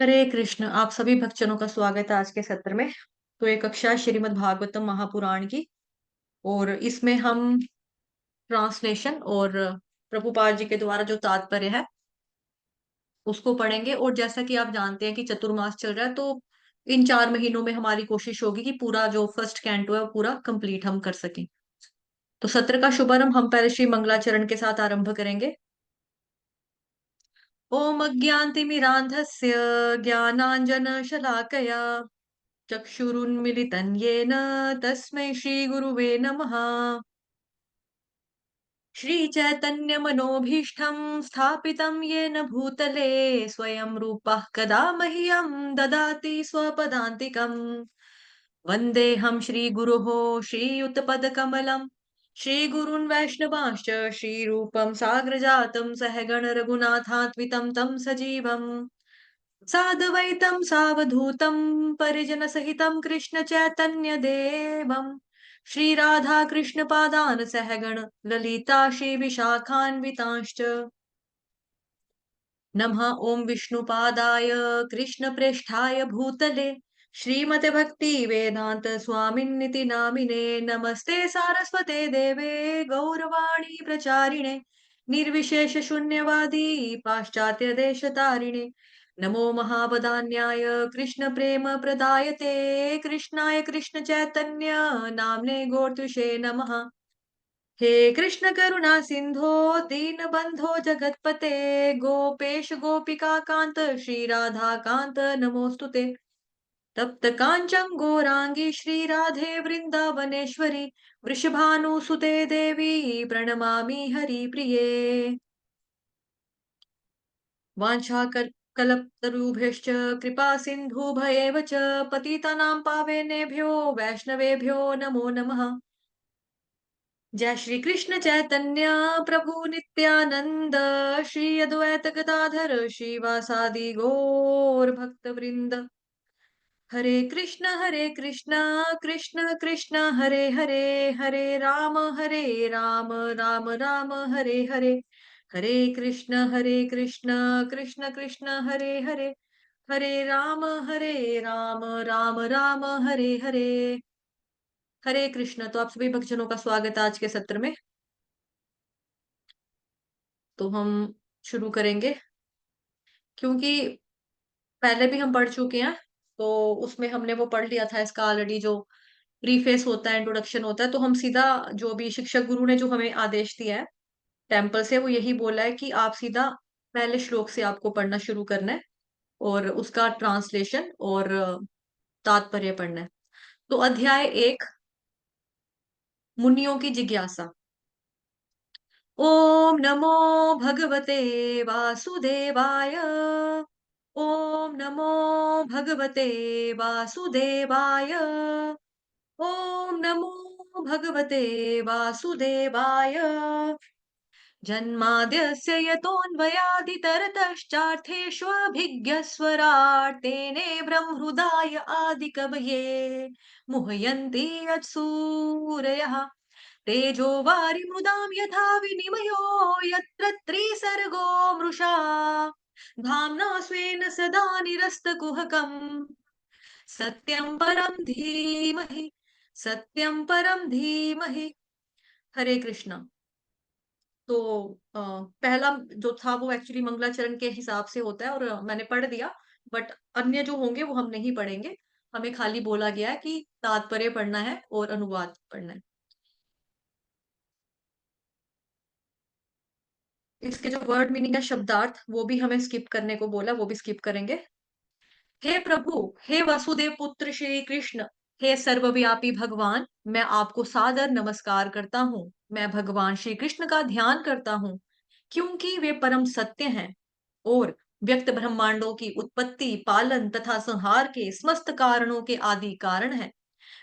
हरे कृष्ण। आप सभी भक्तजनों का स्वागत है आज के सत्र में। तो ये कक्षा श्रीमद् भागवतम महापुराण की, और इसमें हम ट्रांसलेशन और प्रभुपाद जी के द्वारा जो तात्पर्य है उसको पढ़ेंगे। और जैसा कि आप जानते हैं कि चतुर्मास चल रहा है, तो इन 4 महीनों में हमारी कोशिश होगी कि पूरा जो फर्स्ट कैंटो है वो पूरा कंप्लीट हम कर सकें। तो सत्र का शुभारंभ हम पहले श्री मंगलाचरण के साथ आरंभ करेंगे। ओम अज्ञानतिमिरान्धस्य ज्ञानाञ्जनशलाकया चक्षुरुन्मिलितं येन तस्मै श्रीगुरुवे नमः। श्रीचैतन्यमनोभीष्टं स्थापितं येन भूतले स्वयं रूपः कदा मह्यं ददाति स्वपदान्तिकम्। वन्देऽहं श्रीगुरोः श्रीयुतपदकमलं श्रीगुरून् वैष्णवांश्च श्रीरूपं साग्रजातं सहगण रघुनाथान्वितं तं सजीवम् साद्वैतं सावधूतं परिजनसहितं कृष्ण चैतन्य देवं श्रीराधा कृष्ण पादान सहगण ललिता श्री विशाखान्वितांश्च। नमः ओम विष्णुपादाय कृष्णप्रेष्ठाय भूतले श्रीमते भक्ति वेदांत स्वामिन्निति नामिने नमस्ते सारस्वते देवे गौरवाणी प्रचारिणे निर्विशेष शून्यवादी पाश्चात्य देश तारिणे नमो महावदान्याय कृष्ण प्रेम प्रदायते कृष्णाय कृष्ण चैतन्य नाम्ने गौरतुषे नमः। हे कृष्ण करुणा सिंधो दीनबंधो जगतपते गोपेश गोपिका कांत श्री राधा कांत नमोस्तुते। तप्त कांचन गौरांगी श्री राधे वृंदावनेश्वरी वृषभानुसुते देवी प्रणमामि हरिप्रिये। कल्पतरुभ्यश्च कृपा सिन्धुभयेव च पतितानां पावनेभ्यो वैष्णवेभ्यो नमो नमः। जय श्री कृष्ण चैतन्य प्रभु नित्यानंद श्री अद्वैत गदाधर श्रीवासादि गौर भक्त वृंद। हरे कृष्ण कृष्ण कृष्ण हरे हरे हरे राम राम राम हरे हरे। हरे कृष्ण कृष्ण कृष्ण हरे राम राम राम हरे हरे। हरे कृष्ण। तो आप सभी भक्तजनों का स्वागत है आज के सत्र में। तो हम शुरू करेंगे, क्योंकि पहले भी हम पढ़ चुके हैं। तो उसमें हमने वो पढ़ लिया था, इसका ऑलरेडी जो प्रीफेस होता है, इंट्रोडक्शन होता है। तो हम सीधा, जो भी शिक्षक गुरु ने जो हमें आदेश दिया है टेम्पल से, वो यही बोला है कि आप सीधा पहले श्लोक से आपको पढ़ना शुरू करना है और उसका ट्रांसलेशन और तात्पर्य पढ़ना है। तो अध्याय 1, मुनियों की जिज्ञासा। ओम नमो भगवते वासुदेवाय। ओम नमो भगवते वासुदेवाय। ओम नमो भगवते वासुदेवाय। जन्माद्यस्य यतोऽन्वयादितरतश्चार्थेष्वभिज्ञस्वराट् तेने ब्रह्महृदाय आदिकवये मुह्यन्ति यत्सूरयः तेजो वारिमृदां यथा विनिमयो यत्र त्रिसर्गो मृषा धाम्ना स्वेन सदा निरस्तकुहकम् सत्यं परं धीमहि सत्यं परं धीमहि। हरे कृष्णा। तो पहला जो था वो एक्चुअली मंगलाचरण के हिसाब से होता है, और मैंने पढ़ दिया। बट अन्य जो होंगे वो हम नहीं पढ़ेंगे। हमें खाली बोला गया है कि तात्पर्य पढ़ना है और अनुवाद पढ़ना है। इसके जो वर्ड मीनिंग है, शब्दार्थ, वो भी हमें स्किप करने को बोला, वो भी स्किप करेंगे। हे प्रभु, हे वसुदेव पुत्र श्री कृष्ण, हे सर्वव्यापी भगवान, मैं आपको सादर नमस्कार करता हूँ। मैं भगवान श्री कृष्ण का ध्यान करता हूँ, क्योंकि वे परम सत्य हैं और व्यक्त ब्रह्मांडों की उत्पत्ति, पालन तथा संहार के समस्त कारणों के आदि कारण हैं।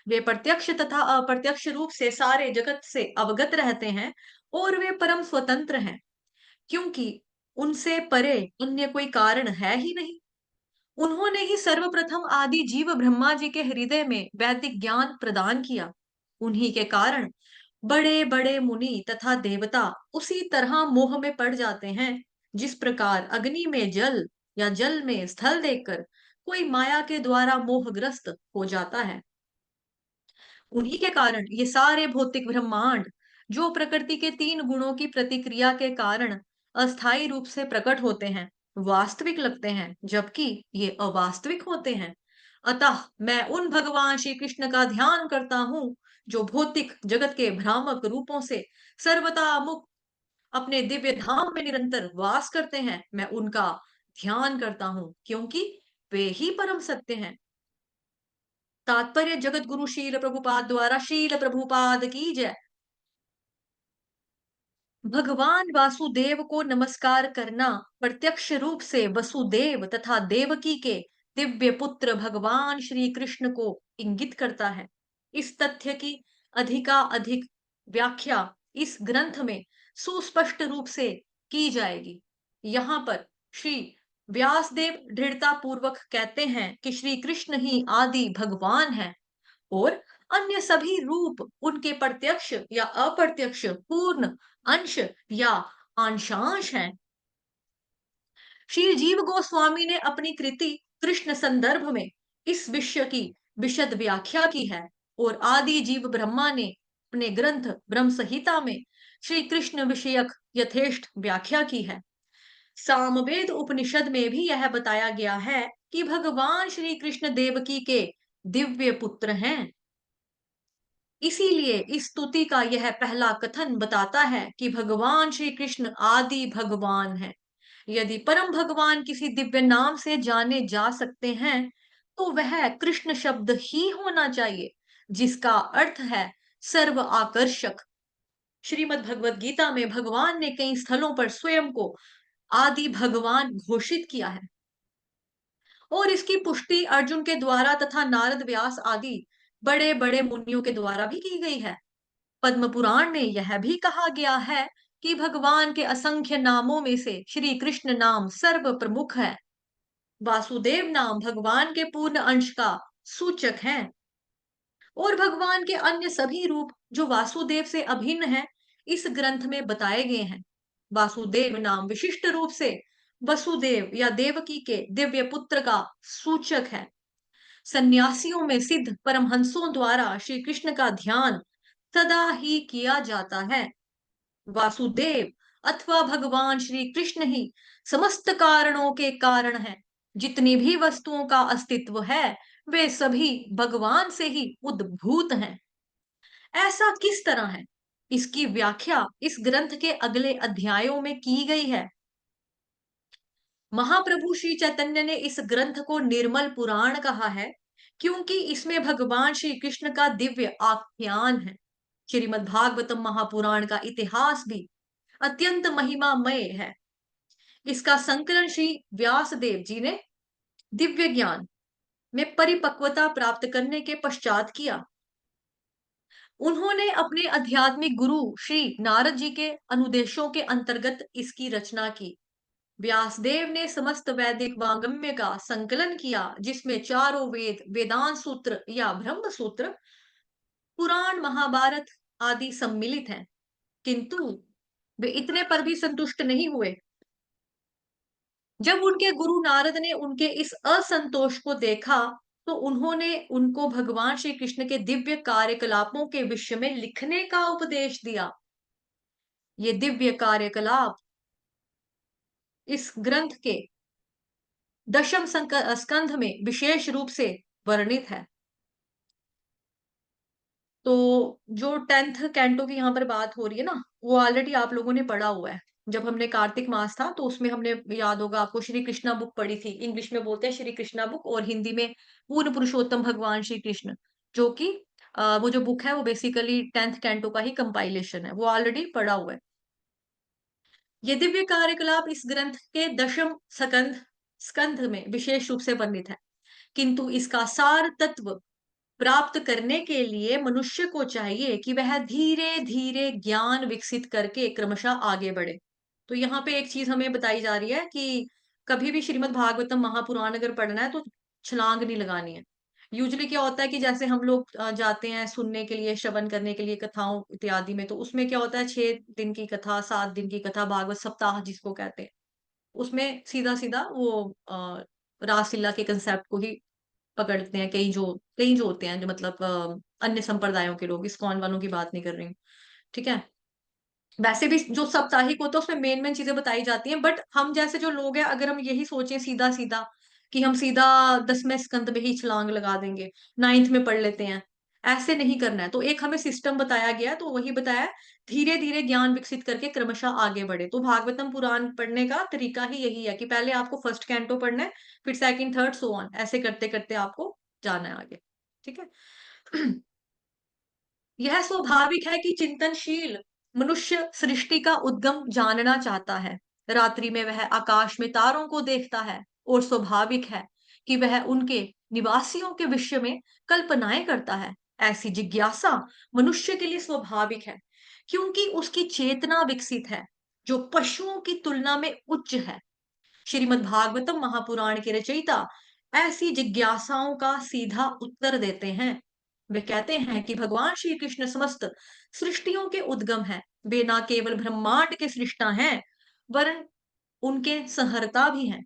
वे प्रत्यक्ष तथा अप्रत्यक्ष रूप से सारे जगत से अवगत रहते हैं और वे परम स्वतंत्र हैं, क्योंकि उनसे परे अन्य कोई कारण है ही नहीं। उन्होंने ही सर्वप्रथम आदि जीव ब्रह्मा जी के हृदय में वैदिक ज्ञान प्रदान किया। उन्हीं के कारण बड़े बड़े मुनि तथा देवता उसी तरह मोह में पड़ जाते हैं, जिस प्रकार अग्नि में जल या जल में स्थल देखकर कोई माया के द्वारा मोहग्रस्त हो जाता है। उन्हीं के कारण ये सारे भौतिक ब्रह्मांड, जो प्रकृति के 3 गुणों की प्रतिक्रिया के कारण अस्थायी रूप से प्रकट होते हैं, वास्तविक लगते हैं, जबकि ये अवास्तविक होते हैं। अतः मैं उन भगवान श्री कृष्ण का ध्यान करता हूँ, जो भौतिक जगत के भ्रामक रूपों से सर्वथा मुक्त अपने दिव्य धाम में निरंतर वास करते हैं। मैं उनका ध्यान करता हूँ, क्योंकि वे ही परम सत्य हैं। तात्पर्य जगत गुरु शील प्रभुपाद द्वारा शील प्रभुपाद की जय। भगवान वासुदेव को नमस्कार करना प्रत्यक्ष रूप से वसुदेव तथा देवकी के दिव्य पुत्र भगवान श्री कृष्ण को इंगित करता है। इस तथ्य की अधिक व्याख्या इस ग्रंथ में सुस्पष्ट रूप से की जाएगी। यहाँ पर श्री व्यासदेव दृढ़ता पूर्वक कहते हैं कि श्री कृष्ण ही आदि भगवान है और अन्य सभी रूप उनके प्रत्यक्ष या अप्रत्यक्ष पूर्ण अंश या अंशांश हैं। श्री जीव गोस्वामी ने अपनी कृति कृष्ण संदर्भ में इस विषय की विशद व्याख्या की है और आदि जीव ब्रह्मा ने अपने ग्रंथ ब्रह्म संहिता में श्री कृष्ण विषयक यथेष्ट व्याख्या की है। सामवेद उपनिषद में भी यह बताया गया है कि भगवान श्री कृष्ण देवकी के दिव्य पुत्र हैं। इसीलिए इस स्तुति का यह पहला कथन बताता है कि भगवान श्री कृष्ण आदि भगवान है। यदि परम भगवान किसी दिव्य नाम से जाने जा सकते हैं, तो वह कृष्ण शब्द ही होना चाहिए, जिसका अर्थ है सर्व आकर्षक। श्रीमद् भगवत गीता में भगवान ने कई स्थलों पर स्वयं को आदि भगवान घोषित किया है और इसकी पुष्टि अर्जुन के द्वारा तथा नारद व्यास आदि बड़े बड़े मुनियों के द्वारा भी की गई है। पद्म पुराण में यह भी कहा गया है कि भगवान के असंख्य नामों में से श्री कृष्ण नाम सर्व प्रमुख है। वासुदेव नाम भगवान के पूर्ण अंश का सूचक है और भगवान के अन्य सभी रूप जो वासुदेव से अभिन्न हैं, इस ग्रंथ में बताए गए हैं। वासुदेव नाम विशिष्ट रूप से वसुदेव या देवकी के दिव्य पुत्र का सूचक है। सन्यासियों में सिद्ध परमहंसों द्वारा श्री कृष्ण का ध्यान सदा ही किया जाता है। वासुदेव अथवा भगवान श्री कृष्ण ही समस्त कारणों के कारण हैं। जितनी भी वस्तुओं का अस्तित्व है, वे सभी भगवान से ही उद्भूत हैं। ऐसा किस तरह है? इसकी व्याख्या इस ग्रंथ के अगले अध्यायों में की गई है। महाप्रभु श्री चैतन्य ने इस ग्रंथ को निर्मल पुराण कहा है, क्योंकि इसमें भगवान श्री कृष्ण का दिव्य आख्यान है। श्रीमद् भागवतम महापुराण का इतिहास भी अत्यंत महिमामय है। इसका संकलन श्री व्यासदेव जी ने दिव्य ज्ञान में परिपक्वता प्राप्त करने के पश्चात किया। उन्होंने अपने आध्यात्मिक गुरु श्री नारद जी के अनुदेशों के अंतर्गत इसकी रचना की। व्यासदेव ने समस्त वैदिक वांगम्य का संकलन किया, जिसमें चारों वेद, वेदांत सूत्र या ब्रह्म सूत्र, पुराण, महाभारत आदि सम्मिलित हैं। किंतु वे इतने पर भी संतुष्ट नहीं हुए। जब उनके गुरु नारद ने उनके इस असंतोष को देखा, तो उन्होंने उनको भगवान श्री कृष्ण के दिव्य कार्यकलापों के विषय में लिखने का उपदेश दिया। ये दिव्य कार्यकलाप इस ग्रंथ के दशम स्कंध में विशेष रूप से वर्णित है। तो जो 10th कैंटो की यहाँ पर बात हो रही है ना, वो ऑलरेडी आप लोगों ने पढ़ा हुआ है। जब हमने कार्तिक मास था, तो उसमें हमने, याद होगा आपको, श्री कृष्णा बुक पढ़ी थी। इंग्लिश में बोलते हैं श्री कृष्णा बुक और हिंदी में पूर्ण पुरुषोत्तम भगवान श्री कृष्ण, जो कि वो जो बुक है वो बेसिकली 10th कैंटो का ही कंपाइलेशन है। वो ऑलरेडी पढ़ा हुआ है। ये दिव्य कार्यकलाप इस ग्रंथ के दशम स्कंध में विशेष रूप से वर्णित है, किंतु इसका सार तत्व प्राप्त करने के लिए मनुष्य को चाहिए कि वह धीरे धीरे ज्ञान विकसित करके क्रमशः आगे बढ़े। तो यहाँ पे एक चीज हमें बताई जा रही है कि कभी भी श्रीमद् भागवतम महापुराण अगर पढ़ना है, तो छलांग नहीं लगानी है। यूजुअली क्या होता है कि जैसे हम लोग जाते हैं सुनने के लिए, श्रवण करने के लिए कथाओं इत्यादि में, तो उसमें क्या होता है, 6 दिन की कथा, 7 दिन की कथा, भागवत सप्ताह जिसको कहते हैं। उसमें सीधा-सीधा वो रासलीला के कांसेप्ट को ही पकड़ते हैं कई जो होते हैं जो मतलब अन्य संप्रदायों के लोग, इस्कॉन वालों की बात नहीं कर रही हूँ, ठीक है? वैसे भी जो साप्ताहिक होता है उसमें मेन-मेन चीज़ें बताई जाती हैं, बट हम जैसे जो लोग हैं अगर हम यही सोचें सीधा-सीधा कि हम सीधा 10वें स्कंद में ही छलांग लगा देंगे, 9th में पढ़ लेते हैं, ऐसे नहीं करना है। तो एक हमें सिस्टम बताया गया है, तो वही बताया है, धीरे-धीरे ज्ञान विकसित करके क्रमशः आगे बढ़े। तो भागवतम पुराण पढ़ने का तरीका ही यही है कि पहले आपको फर्स्ट कैंटो पढ़ना है, फिर सेकंड, थर्ड सो ऑन ऐसे करते-करते आपको जाना है आगे, ठीक है? यह स्वाभाविक है कि चिंतनशील मनुष्य सृष्टि का उद्गम जानना चाहता है। रात्रि में वह आकाश में तारों को देखता है और स्वाभाविक है कि वह उनके निवासियों के विषय में कल्पनाएं करता है। ऐसी जिज्ञासा मनुष्य के लिए स्वाभाविक है क्योंकि उसकी चेतना विकसित है जो पशुओं की तुलना में उच्च है। श्रीमद् भागवतम महापुराण के रचयिता ऐसी जिज्ञासाओं का सीधा उत्तर देते हैं। वे कहते हैं कि भगवान श्री कृष्ण समस्त सृष्टियों के उद्गम हैं। वे ना केवल ब्रह्मांड के सृष्टा हैं, वरन उनके संहर्ता भी हैं।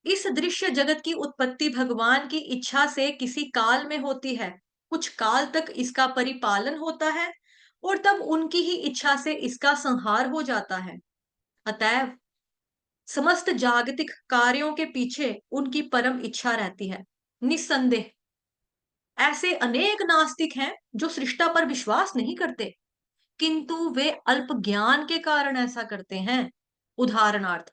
इस दृश्य जगत की उत्पत्ति भगवान की इच्छा से किसी काल में होती है। कुछ काल तक इसका परिपालन होता है और तब उनकी ही इच्छा से इसका संहार हो जाता है। अतएव समस्त जागतिक कार्यों के पीछे उनकी परम इच्छा रहती है। निस्संदेह ऐसे अनेक नास्तिक हैं जो सृष्टा पर विश्वास नहीं करते, किंतु वे अल्प ज्ञान के कारण ऐसा करते हैं। उदाहरणार्थ,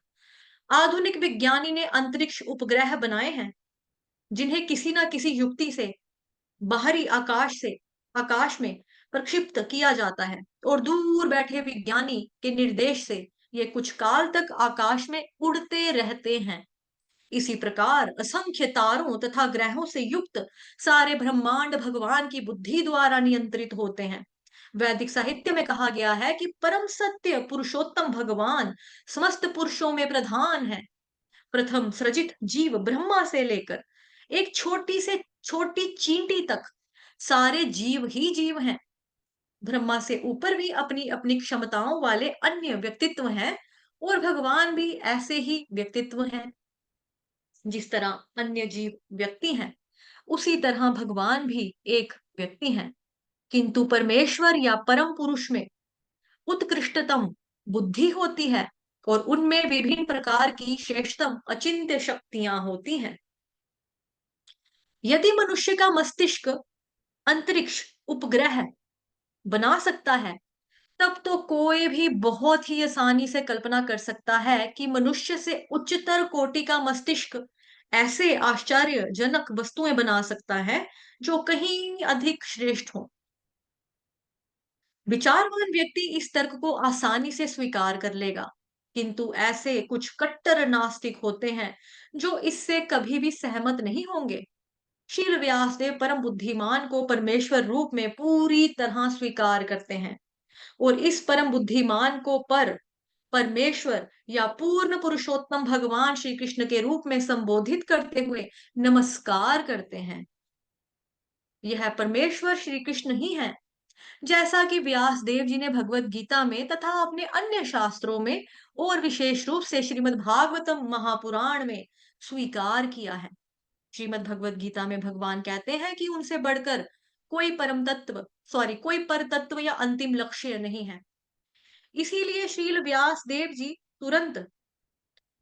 आधुनिक विज्ञानी ने अंतरिक्ष उपग्रह बनाए हैं जिन्हें किसी ना किसी युक्ति से बाहरी आकाश में प्रक्षिप्त किया जाता है और दूर बैठे विज्ञानी के निर्देश से ये कुछ काल तक आकाश में उड़ते रहते हैं। इसी प्रकार असंख्य तारों तथा ग्रहों से युक्त सारे ब्रह्मांड भगवान की बुद्धि द्वारा नियंत्रित होते हैं। वैदिक साहित्य में कहा गया है कि परम सत्य पुरुषोत्तम भगवान समस्त पुरुषों में प्रधान है। प्रथम सृजित जीव ब्रह्मा से लेकर एक छोटी से छोटी चींटी तक सारे जीव ही जीव हैं। ब्रह्मा से ऊपर भी अपनी अपनी क्षमताओं वाले अन्य व्यक्तित्व हैं और भगवान भी ऐसे ही व्यक्तित्व हैं। जिस तरह अन्य जीव व्यक्ति हैं, उसी तरह भगवान भी एक व्यक्ति हैं, किंतु परमेश्वर या परम पुरुष में उत्कृष्टतम बुद्धि होती है और उनमें विभिन्न प्रकार की श्रेष्ठतम अचिंत्य शक्तियां होती हैं। यदि मनुष्य का मस्तिष्क अंतरिक्ष उपग्रह बना सकता है, तब तो कोई भी बहुत ही आसानी से कल्पना कर सकता है कि मनुष्य से उच्चतर कोटि का मस्तिष्क ऐसे आश्चर्यजनक वस्तुएं बना सकता है जो कहीं अधिक श्रेष्ठ हो। विचारवान व्यक्ति इस तर्क को आसानी से स्वीकार कर लेगा, किंतु ऐसे कुछ कट्टर नास्तिक होते हैं जो इससे कभी भी सहमत नहीं होंगे। शील व्यासदेव परम बुद्धिमान को परमेश्वर रूप में पूरी तरह स्वीकार करते हैं और इस परम बुद्धिमान को परमेश्वर या पूर्ण पुरुषोत्तम भगवान श्री कृष्ण के रूप में संबोधित करते हुए नमस्कार करते हैं। यह परमेश्वर श्री कृष्ण ही है, जैसा कि व्यास देव जी ने भगवत गीता में तथा अपने अन्य शास्त्रों में और विशेष रूप से श्रीमद् भागवतम महापुराण में स्वीकार किया है। श्रीमद् भगवत गीता में भगवान कहते हैं कि उनसे बढ़कर कोई पर तत्व या अंतिम लक्ष्य नहीं है। इसीलिए श्रील व्यास देव जी तुरंत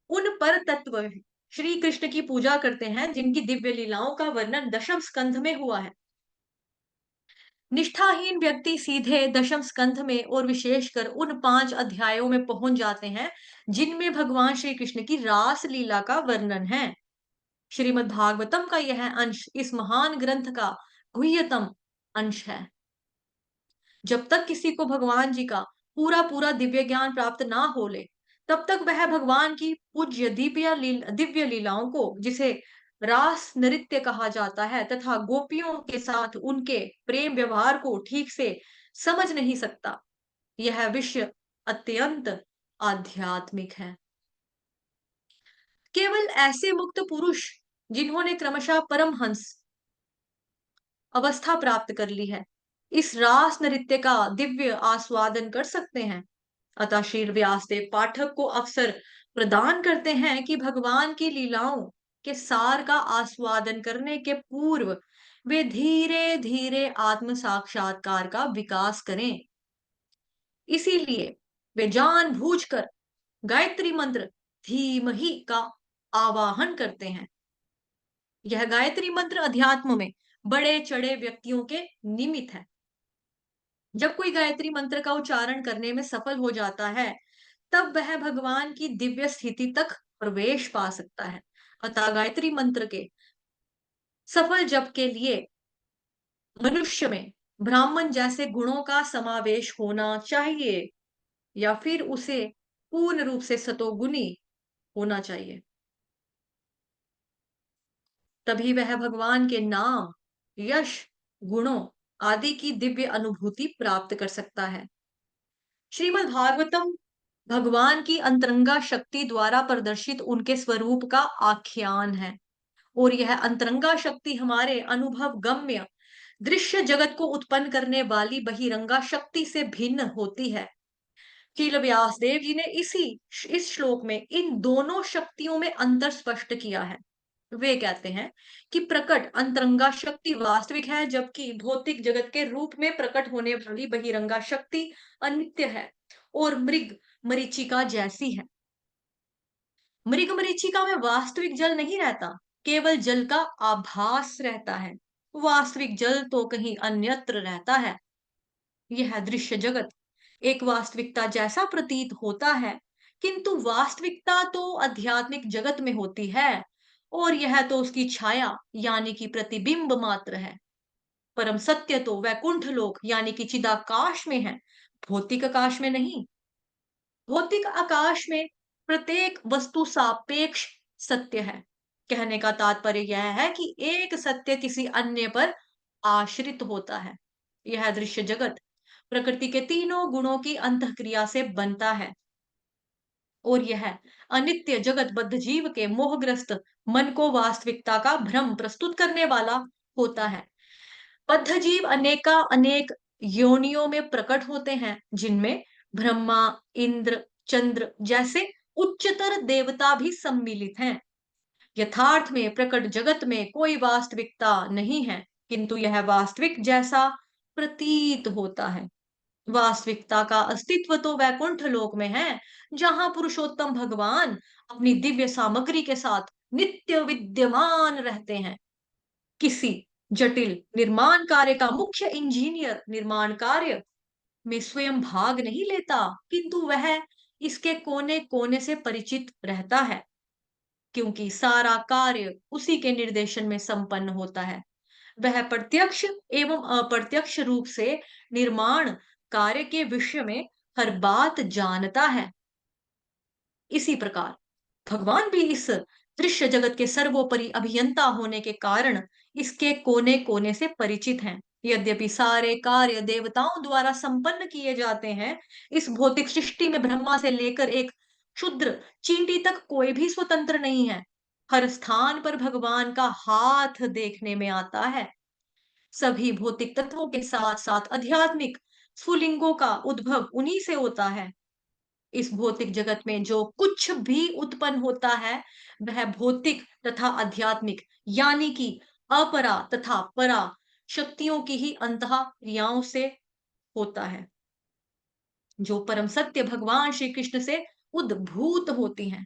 उन पर तत्व श्री कृष्ण की पूजा करते हैं जिनकी दिव्य लीलाओं का वर्णन दशम स्कंध में हुआ है। निष्ठाहीन व्यक्ति सीधे दशम स्कंध में और विशेषकर उन 5 अध्यायों में पहुंच जाते हैं जिनमें भगवान श्री कृष्ण की रास लीला का वर्णन है। श्रीमद् भागवतम का यह अंश इस महान ग्रंथ का गुह्यतम अंश है। जब तक किसी को भगवान जी का पूरा पूरा दिव्य ज्ञान प्राप्त ना हो ले, तब तक वह भगवान की पूज्य दिव्य लीलाओं को, जिसे रास नृत्य कहा जाता है, तथा गोपियों के साथ उनके प्रेम व्यवहार को ठीक से समझ नहीं सकता। यह विषय अत्यंत आध्यात्मिक है। केवल ऐसे मुक्त पुरुष जिन्होंने क्रमशः परमहंस अवस्था प्राप्त कर ली है, इस रास नृत्य का दिव्य आस्वादन कर सकते हैं। अतः श्री व्यासदेव पाठक को अवसर प्रदान करते हैं कि भगवान की लीलाओं के सार का आस्वादन करने के पूर्व वे धीरे धीरे आत्म साक्षात्कार का विकास करें। इसीलिए वे जानबूझकर गायत्री मंत्र धीमहि का आवाहन करते हैं। यह गायत्री मंत्र अध्यात्म में बड़े चढ़े व्यक्तियों के निमित्त है। जब कोई गायत्री मंत्र का उच्चारण करने में सफल हो जाता है, तब वह भगवान की दिव्य स्थिति तक प्रवेश पा सकता है। अतः गायत्री मंत्र के सफल जप के लिए मनुष्य में ब्राह्मण जैसे गुणों का समावेश होना चाहिए, या फिर उसे पूर्ण रूप से सतोगुणी होना चाहिए। तभी वह भगवान के नाम, यश, गुणों आदि की दिव्य अनुभूति प्राप्त कर सकता है। श्रीमद् भागवतम भगवान की अंतरंगा शक्ति द्वारा प्रदर्शित उनके स्वरूप का आख्यान है, और यह अंतरंगा शक्ति हमारे अनुभव गम्य दृश्य जगत को उत्पन्न करने वाली बहिरंगा शक्ति से भिन्न होती है। शील व्यासदेव जी ने इस श्लोक में इन दोनों शक्तियों में अंतर स्पष्ट किया है। वे कहते हैं कि प्रकट अंतरंगा शक्ति वास्तविक है, जबकि भौतिक जगत के रूप में प्रकट होने वाली बहिरंगा शक्ति अनित्य है और मृग मरीचिका जैसी है। मृग मरीचिका में वास्तविक जल नहीं रहता, केवल जल का आभास रहता है। वास्तविक जल तो कहीं अन्यत्र रहता है। यह दृश्य जगत एक वास्तविकता जैसा प्रतीत होता है, किंतु वास्तविकता तो आध्यात्मिक जगत में होती है, और यह तो उसकी छाया यानी कि प्रतिबिंब मात्र है। परम सत्य तो वैकुंठ लोक यानी कि चिदाकाश में है, भौतिक आकाश में नहीं। भौतिक आकाश में प्रत्येक वस्तु सापेक्ष सत्य है। कहने का तात्पर्य यह है कि एक सत्य किसी अन्य पर आश्रित होता है। यह दृश्य जगत प्रकृति के तीनों गुणों की अंतःक्रिया से बनता है, और यह अनित्य जगतबद्ध जीव के मोहग्रस्त मन को वास्तविकता का भ्रम प्रस्तुत करने वाला होता है। बद्ध जीव अनेका अनेक योनियों में प्रकट होते हैं, जिनमें ब्रह्मा, इंद्र, चंद्र जैसे उच्चतर देवता भी सम्मिलित हैं। यथार्थ में प्रकट जगत में कोई वास्तविकता नहीं है, किंतु यह वास्तविक जैसा प्रतीत होता है। वास्तविकता का अस्तित्व तो वैकुंठ लोक में है, जहां पुरुषोत्तम भगवान अपनी दिव्य सामग्री के साथ नित्य विद्यमान रहते हैं। किसी जटिल निर्माण कार्य का मुख्य इंजीनियर निर्माण कार्य में स्वयं भाग नहीं लेता, किंतु वह इसके कोने कोने से परिचित रहता है, क्योंकि सारा कार्य उसी के निर्देशन में संपन्न होता है। वह प्रत्यक्ष एवं अप्रत्यक्ष रूप से निर्माण कार्य के विषय में हर बात जानता है। इसी प्रकार भगवान भी इस दृश्य जगत के सर्वोपरि अभियंता होने के कारण इसके कोने कोने से परिचित हैं। यद्यपि सारे कार्य देवताओं द्वारा संपन्न किए जाते हैं, इस भौतिक सृष्टि में ब्रह्मा से लेकर एक क्षुद्र चींटी तक कोई भी स्वतंत्र नहीं है। हर स्थान पर भगवान का हाथ देखने में आता है। सभी भौतिक तत्वों के साथ साथ आध्यात्मिक स्फुलिंगों का उद्भव उन्हीं से होता है। इस भौतिक जगत में जो कुछ भी उत्पन्न होता है, वह भौतिक तथा आध्यात्मिक यानी कि अपरा तथा परा शक्तियों की ही अंतःक्रियाओं से होता है, जो परम सत्य भगवान श्री कृष्ण से उद्भूत होती हैं।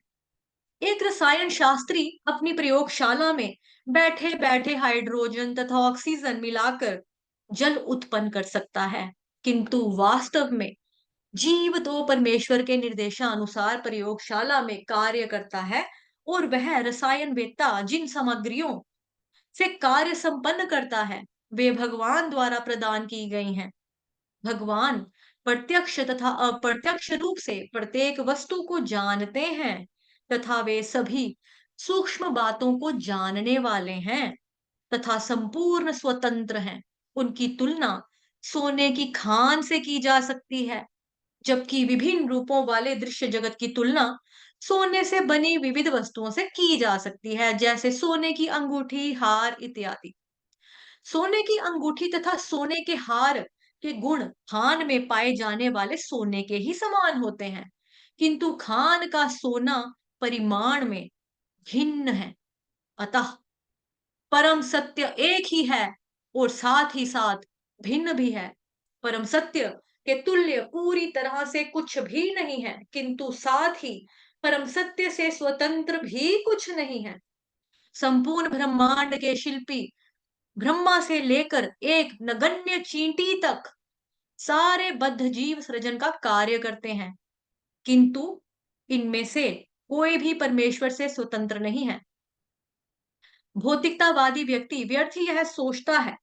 एक रसायन शास्त्री अपनी प्रयोगशाला में बैठे बैठे हाइड्रोजन तथा ऑक्सीजन मिलाकर जल उत्पन्न कर सकता है, किंतु वास्तव में जीव तो परमेश्वर के निर्देशानुसार प्रयोगशाला में कार्य करता है, और वह रसायन वेत्ता जिन सामग्रियों से कार्य संपन्न करता है, वे भगवान द्वारा प्रदान की गई हैं। भगवान प्रत्यक्ष तथा अप्रत्यक्ष रूप से प्रत्येक वस्तु को जानते हैं, तथा वे सभी सूक्ष्म बातों को जानने वाले हैं तथा संपूर्ण स्वतंत्र हैं। उनकी तुलना सोने की खान से की जा सकती है, जबकि विभिन्न रूपों वाले दृश्य जगत की तुलना सोने से बनी विविध वस्तुओं से की जा सकती है, जैसे सोने की अंगूठी, हार इत्यादि। सोने की अंगूठी तथा सोने के हार के गुण खान में पाए जाने वाले सोने के ही समान होते हैं, किंतु खान का सोना परिमाण में भिन्न है। अतः परम सत्य एक ही है और साथ ही साथ भिन्न भी है। परम सत्य के तुल्य पूरी तरह से कुछ भी नहीं है, किंतु साथ ही परम सत्य से स्वतंत्र भी कुछ नहीं है। संपूर्ण ब्रह्मांड के शिल्पी ब्रह्मा से लेकर एक नगण्य चींटी तक सारे बद्ध जीव सृजन का कार्य करते हैं, किंतु इनमें से कोई भी परमेश्वर से स्वतंत्र नहीं है। भौतिकतावादी व्यक्ति व्यर्थ ही यह सोचता है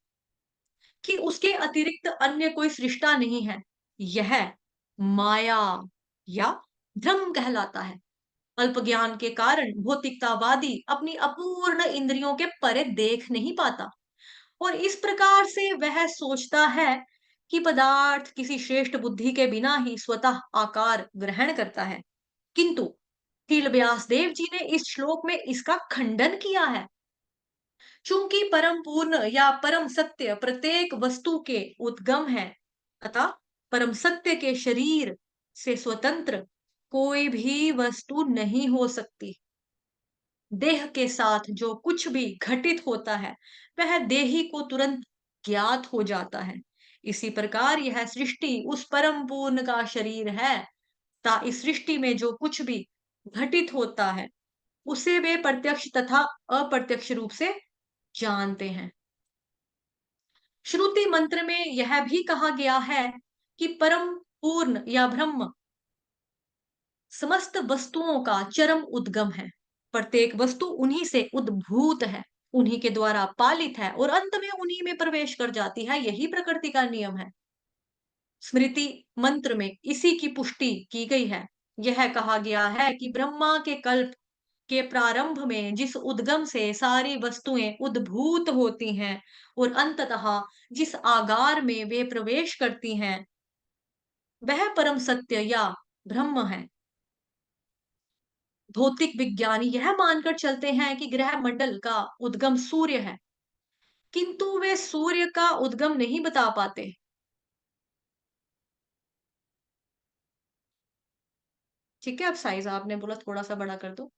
कि उसके अतिरिक्त अन्य कोई सृष्टा नहीं है। यह माया या भ्रम कहलाता है। अल्प ज्ञान के कारण भौतिकतावादी अपनी अपूर्ण इंद्रियों के परे देख नहीं पाता और इस प्रकार से वह सोचता है कि पदार्थ किसी श्रेष्ठ बुद्धि के बिना ही स्वतः आकार ग्रहण करता है। किंतु शील व्यासदेव जी ने इस श्लोक में इसका खंडन किया है। चूंकि परम पूर्ण या परम सत्य प्रत्येक वस्तु के उद्गम है, अतः परम सत्य के शरीर से स्वतंत्र कोई भी वस्तु नहीं हो सकती। देह के साथ जो कुछ भी घटित होता है वह देही को तुरंत ज्ञात हो जाता है। इसी प्रकार यह सृष्टि उस परम पूर्ण का शरीर है, ता इस सृष्टि में जो कुछ भी घटित होता है उसे वे प्रत्यक्ष तथा अप्रत्यक्ष रूप से जानते हैं। श्रुति मंत्र में यह भी कहा गया है कि परम पूर्ण या ब्रह्म समस्त वस्तुओं का चरम उद्गम है। प्रत्येक वस्तु उन्हीं से उद्भूत है, उन्हीं के द्वारा पालित है और अंत में उन्हीं में प्रवेश कर जाती है। यही प्रकृति का नियम है। स्मृति मंत्र में इसी की पुष्टि की गई है। यह कहा गया है कि ब्रह्मा के कल्प के प्रारंभ में जिस उद्गम से सारी वस्तुएं उद्भूत होती हैं और अंततः जिस आगार में वे प्रवेश करती हैं वह परम सत्य या ब्रह्म है। भौतिक विज्ञानी यह मानकर चलते हैं कि ग्रह मंडल का उद्गम सूर्य है, किंतु वे सूर्य का उद्गम नहीं बता पाते। ठीक है, अब साइज आपने बोला थोड़ा सा बड़ा कर दो।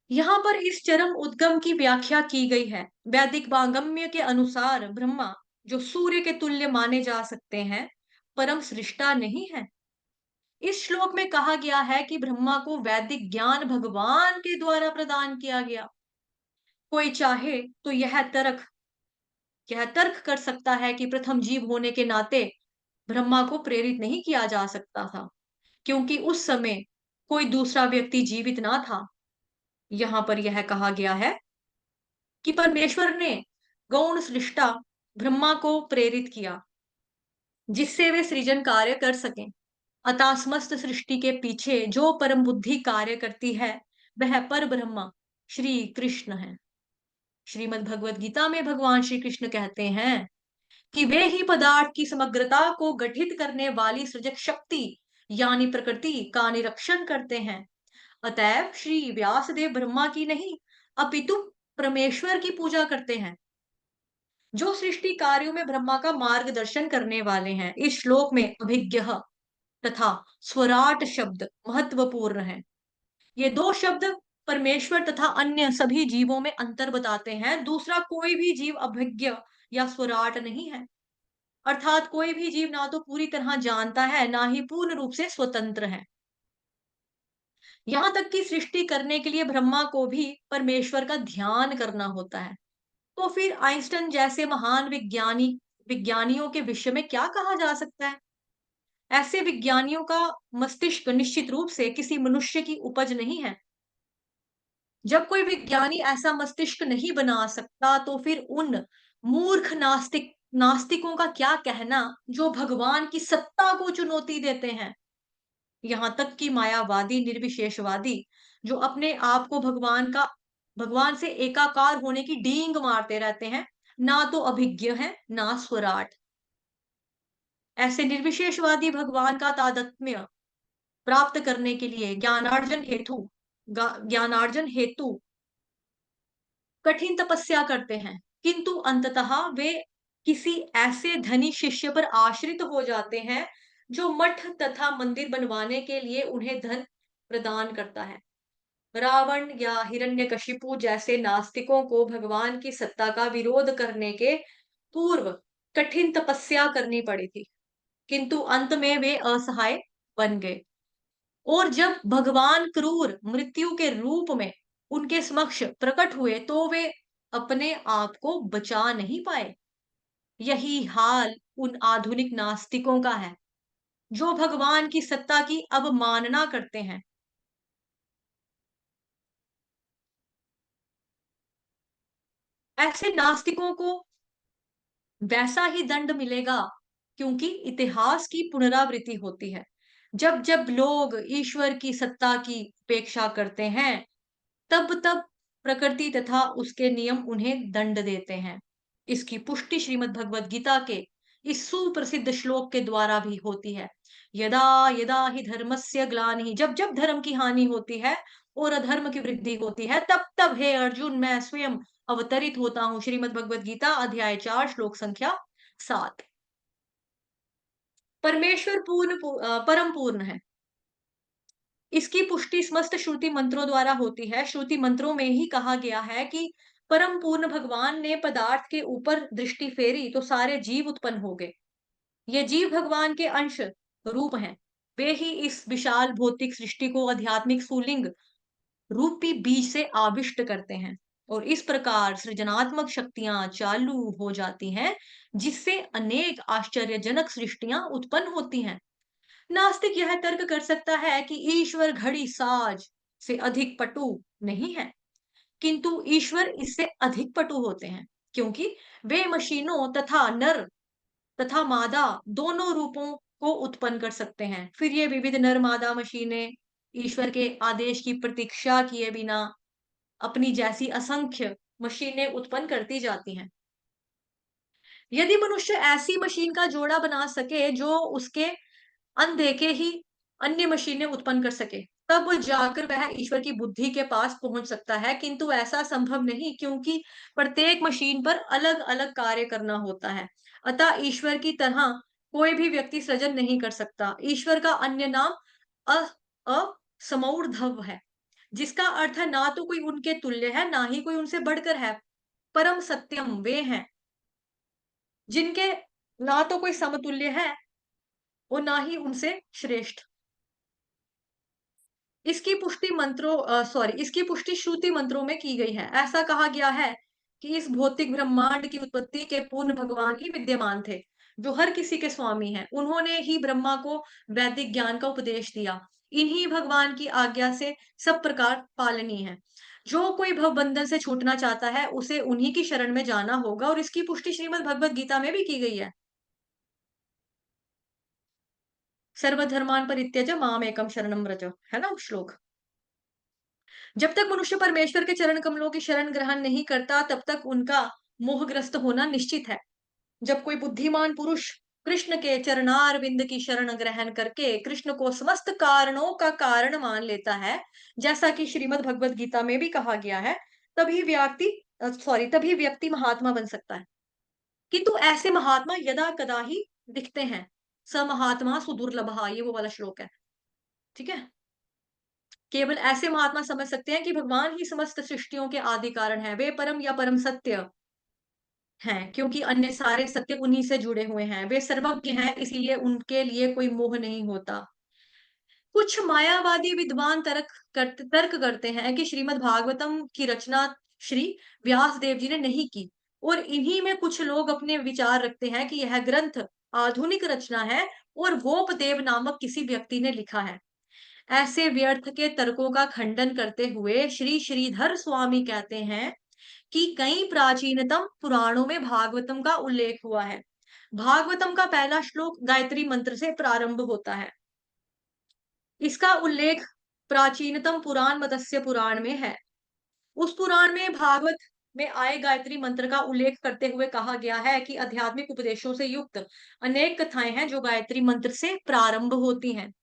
यहाँ पर इस चरम उद्गम की व्याख्या की गई है। वैदिक पांगम्य के अनुसार ब्रह्मा, जो सूर्य के तुल्य माने जा सकते हैं, परम सृष्टा नहीं है। इस श्लोक में कहा गया है कि ब्रह्मा को वैदिक ज्ञान भगवान के द्वारा प्रदान किया गया। कोई चाहे तो यह तर्क कर सकता है कि प्रथम जीव होने के नाते ब्रह्मा को प्रेरित नहीं किया जा सकता था, क्योंकि उस समय कोई दूसरा व्यक्ति जीवित ना था। यहाँ पर यह कहा गया है कि परमेश्वर ने गौण सृष्टा ब्रह्मा को प्रेरित किया, जिससे वे सृजन कार्य कर सकें। अतः समस्त सृष्टि के पीछे जो परम बुद्धि कार्य करती है वह पर ब्रह्मा श्री कृष्ण है। श्रीमद् भगवद गीता में भगवान श्री कृष्ण कहते हैं कि वे ही पदार्थ की समग्रता को गठित करने वाली सृजक शक्ति यानी प्रकृति का निरीक्षण करते हैं। अतएव श्री व्यासदेव ब्रह्मा की नहीं अपितु परमेश्वर की पूजा करते हैं, जो सृष्टि कार्यों में ब्रह्मा का मार्गदर्शन करने वाले हैं। इस श्लोक में अभिज्ञ तथा स्वराट शब्द महत्वपूर्ण है। ये दो शब्द परमेश्वर तथा अन्य सभी जीवों में अंतर बताते हैं। दूसरा कोई भी जीव अभिज्ञ या स्वराट नहीं है, अर्थात कोई भी जीव ना तो पूरी तरह जानता है ना ही पूर्ण रूप से स्वतंत्र है। यहाँ तक कि सृष्टि करने के लिए ब्रह्मा को भी परमेश्वर का ध्यान करना होता है। तो फिर आइंस्टाइन जैसे महान विज्ञानियों के विषय में क्या कहा जा सकता है? ऐसे विज्ञानियों का मस्तिष्क निश्चित रूप से किसी मनुष्य की उपज नहीं है। जब कोई विज्ञानी ऐसा मस्तिष्क नहीं बना सकता तो फिर उन मूर्ख नास्तिकों का क्या कहना जो भगवान की सत्ता को चुनौती देते हैं। यहाँ तक कि मायावादी निर्विशेषवादी जो अपने आप को भगवान से एकाकार होने की डींग मारते रहते हैं, ना तो अभिज्ञ है ना स्वराट। ऐसे निर्विशेषवादी भगवान का तादात्म्य प्राप्त करने के लिए ज्ञानार्जन हेतु कठिन तपस्या करते हैं, किंतु अंततः वे किसी ऐसे धनी शिष्य पर आश्रित हो जाते हैं जो मठ तथा मंदिर बनवाने के लिए उन्हें धन प्रदान करता है। रावण या हिरण्यकशिपु जैसे नास्तिकों को भगवान की सत्ता का विरोध करने के पूर्व कठिन तपस्या करनी पड़ी थी, किंतु अंत में वे असहाय बन गए। और जब भगवान क्रूर मृत्यु के रूप में उनके समक्ष प्रकट हुए तो वे अपने आप को बचा नहीं पाए। यही हाल उन आधुनिक नास्तिकों का है जो भगवान की सत्ता की अवमानना करते हैं। ऐसे नास्तिकों को वैसा ही दंड मिलेगा, क्योंकि इतिहास की पुनरावृत्ति होती है। जब जब लोग ईश्वर की सत्ता की उपेक्षा करते हैं, तब तब प्रकृति तथा उसके नियम उन्हें दंड देते हैं। इसकी पुष्टि श्रीमद् भगवद गीता के इस सुप्रसिद्ध श्लोक के द्वारा भी होती है। यदा यदा ही धर्मस्य ग्लानिः, जब जब धर्म की हानि होती है और अधर्म की वृद्धि होती है, तब तब हे अर्जुन मैं स्वयं अवतरित होता हूँ। श्रीमद् भगवद गीता अध्याय 4 श्लोक संख्या 7। परमेश्वर परम पूर्ण है। इसकी पुष्टि समस्त श्रुति मंत्रों द्वारा होती है। श्रुति मंत्रों में ही कहा गया है कि परम पूर्ण भगवान ने पदार्थ के ऊपर दृष्टि फेरी तो सारे जीव उत्पन्न हो गए। ये जीव भगवान के अंश रूप हैं। वे ही इस विशाल भौतिक सृष्टि को आध्यात्मिक सुलिंग रूपी बीज से आविष्ट करते हैं और इस प्रकार सृजनात्मक शक्तियां चालू हो जाती हैं, जिससे अनेक आश्चर्यजनक सृष्टियां उत्पन्न होती हैं। नास्तिक यह तर्क कर सकता है कि ईश्वर घड़ी साज से अधिक पटु नहीं है, किंतु ईश्वर इससे अधिक पटु होते हैं, क्योंकि वे मशीनों तथा नर तथा मादा दोनों रूपों को उत्पन्न कर सकते हैं। फिर ये विविध नर मादा मशीनें ईश्वर के आदेश की प्रतीक्षा किए बिना अपनी जैसी असंख्य मशीनें उत्पन्न करती जाती हैं। यदि मनुष्य ऐसी मशीन का जोड़ा बना सके जो उसके अनदेखे ही अन्य मशीनें उत्पन्न कर सके, तब जाकर वह ईश्वर की बुद्धि के पास पहुंच सकता है, किंतु ऐसा संभव नहीं, क्योंकि प्रत्येक मशीन पर अलग-अलग कार्य करना होता है। अतः ईश्वर की तरह कोई भी व्यक्ति सृजन नहीं कर सकता। ईश्वर का अन्य नाम अ असमूढ़ है, जिसका अर्थ है ना तो कोई उनके तुल्य है, ना ही कोई उनसे बढ़कर है। परम सत्यम वे हैं जिनके ना तो कोई समतुल्य है और ना ही उनसे श्रेष्ठ। इसकी पुष्टि श्रुति मंत्रों में की गई है। ऐसा कहा गया है कि इस भौतिक ब्रह्मांड की उत्पत्ति के पूर्ण भगवान ही विद्यमान थे, जो हर किसी के स्वामी हैं। उन्होंने ही ब्रह्मा को वैदिक ज्ञान का उपदेश दिया। इन्हीं भगवान की आज्ञा से सब प्रकार पालनीय है। जो कोई भवबंधन से छूटना चाहता है, उसे उन्हीं की शरण में जाना होगा और इसकी पुष्टि श्रीमद् भगवद गीता में भी की गई है। सर्वधर्मान् परित्यज्य माम एकम शरणम व्रज, है ना श्लोक। जब तक मनुष्य परमेश्वर के चरण कमलों की शरण ग्रहण नहीं करता, तब तक उनका मोहग्रस्त होना निश्चित है। जब कोई बुद्धिमान पुरुष कृष्ण के चरणार विंद की शरण ग्रहण करके कृष्ण को समस्त कारणों का कारण मान लेता है, जैसा कि श्रीमद् भगवद गीता में भी कहा गया है, तभी व्यक्ति महात्मा बन सकता है। किंतु ऐसे महात्मा यदा कदा ही दिखते हैं। स महात्मा सुदुर्लभः, ये वो वाला श्लोक है। ठीक है। केवल ऐसे महात्मा समझ सकते हैं कि भगवान ही समस्त सृष्टियों के आदि कारण है। वे परम या परम सत्य हैं, क्योंकि अन्य सारे सत्य उन्हीं से जुड़े हुए हैं। वे सर्वज्ञ हैं, इसीलिए उनके लिए कोई मोह नहीं होता। कुछ मायावादी विद्वान तर्क करते हैं कि श्रीमद् भागवतम की रचना श्री व्यास देव जी ने नहीं की, और इन्हीं में कुछ लोग अपने विचार रखते हैं कि यह ग्रंथ आधुनिक रचना है और गोपदेव नामक किसी व्यक्ति ने लिखा है। ऐसे व्यर्थ के तर्कों का खंडन करते हुए श्री श्रीधर स्वामी कहते हैं कि कई प्राचीनतम पुराणों में भागवतम का उल्लेख हुआ है। भागवतम का पहला श्लोक गायत्री मंत्र से प्रारंभ होता है। इसका उल्लेख प्राचीनतम पुराण मत्स्य पुराण में है। उस पुराण में भागवत में आए गायत्री मंत्र का उल्लेख करते हुए कहा गया है कि आध्यात्मिक उपदेशों से युक्त अनेक कथाएं हैं जो गायत्री मंत्र से प्रारंभ होती हैं,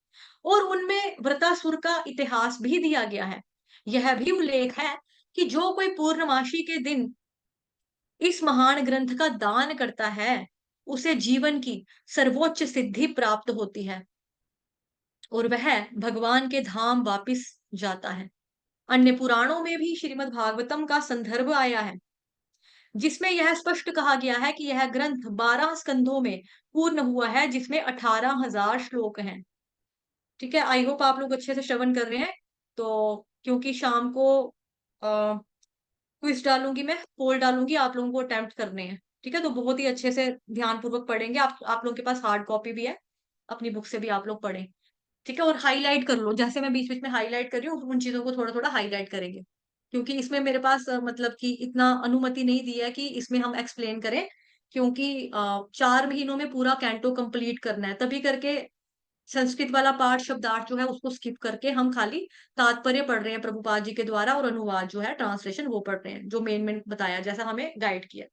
और उनमें वृतासुर का इतिहास भी दिया गया है। यह भी उल्लेख है कि जो कोई पूर्णमासी के दिन इस महान ग्रंथ का दान करता है, उसे जीवन की सर्वोच्च सिद्धि प्राप्त होती है और वह भगवान के धाम वापिस जाता है। अन्य पुराणों में भी श्रीमद् भागवतम का संदर्भ आया है, जिसमें यह स्पष्ट कहा गया है कि यह ग्रंथ 12 स्कंधों में पूर्ण हुआ है, जिसमें 18,000 श्लोक हैं। ठीक है, आई होप आप लोग अच्छे से श्रवण कर रहे हैं। तो क्योंकि शाम को क्विज डालूंगी, मैं पोल डालूंगी, आप लोगों को अटेम्प्ट करने हैं। ठीक है, तो बहुत ही अच्छे से ध्यान पूर्वक पढ़ेंगे। आप लोगों के पास हार्ड कॉपी भी है, अपनी बुक से भी आप लोग पढ़ें। ठीक है, और हाईलाइट कर लो, जैसे मैं बीच बीच में हाईलाइट कर रही हूँ, उन चीजों को थोड़ा थोड़ा हाईलाइट करेंगे। क्योंकि इसमें मेरे पास मतलब कि इतना अनुमति नहीं दी है कि इसमें हम एक्सप्लेन करें। क्योंकि 4 महीनों में पूरा कैंटो कंप्लीट करना है, तभी करके संस्कृत वाला पाठ शब्दार्थ जो है उसको स्किप करके हम खाली तात्पर्य पढ़ रहे हैं प्रभुपाद जी के द्वारा, और अनुवाद जो है ट्रांसलेशन वो पढ़ रहे हैं, जो मेन मेन बताया जैसा हमें गाइड किया।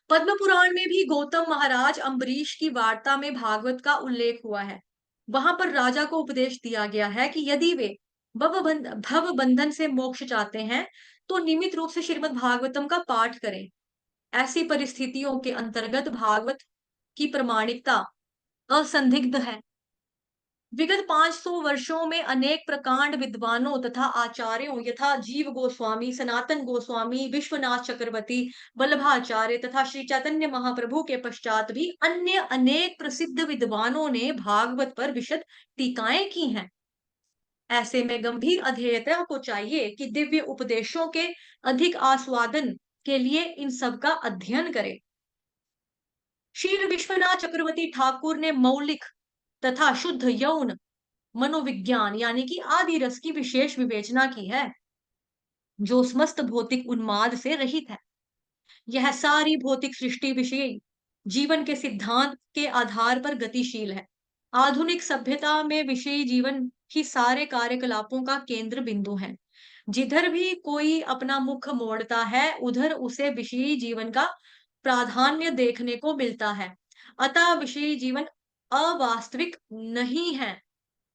पद्म पुराण में भी गौतम महाराज अम्बरीश की वार्ता में भागवत का उल्लेख हुआ है। वहां पर राजा को उपदेश दिया गया है कि यदि वे भव बंधन से मोक्ष चाहते हैं, तो नियमित रूप से श्रीमद् भागवतम का पाठ करें। ऐसी परिस्थितियों के अंतर्गत भागवत की प्रामाणिकता असंदिग्ध है। विगत 500 वर्षों में अनेक प्रकांड विद्वानों तथा आचार्यों यथा जीव गोस्वामी, सनातन गोस्वामी, विश्वनाथ चक्रवर्ती, वल्लभाचार्य तथा श्री चैतन्य महाप्रभु के पश्चात भी अन्य अनेक प्रसिद्ध विद्वानों ने भागवत पर विशद टीकाएं की हैं। ऐसे में गंभीर अधेयता को चाहिए कि दिव्य उपदेशों के अधिक आस्वादन के लिए इन सब का अध्ययन करें। श्री विश्वनाथ चक्रवर्ती ठाकुर ने मौलिक तथा शुद्ध यौन मनोविज्ञान यानी कि आदि रस की विशेष विवेचना की है, जो समस्त भौतिक उन्माद से रहित है। यह सारी भौतिक सृष्टि विषय जीवन के सिद्धांत के आधार पर गतिशील है। आधुनिक सभ्यता में विषयी जीवन ही सारे कार्यकलापों का केंद्र बिंदु है। जिधर भी कोई अपना मुख मोड़ता है, उधर उसे विषयी जीवन का प्राधान्य देखने को मिलता है। अतः विषयी जीवन अवास्तविक नहीं है,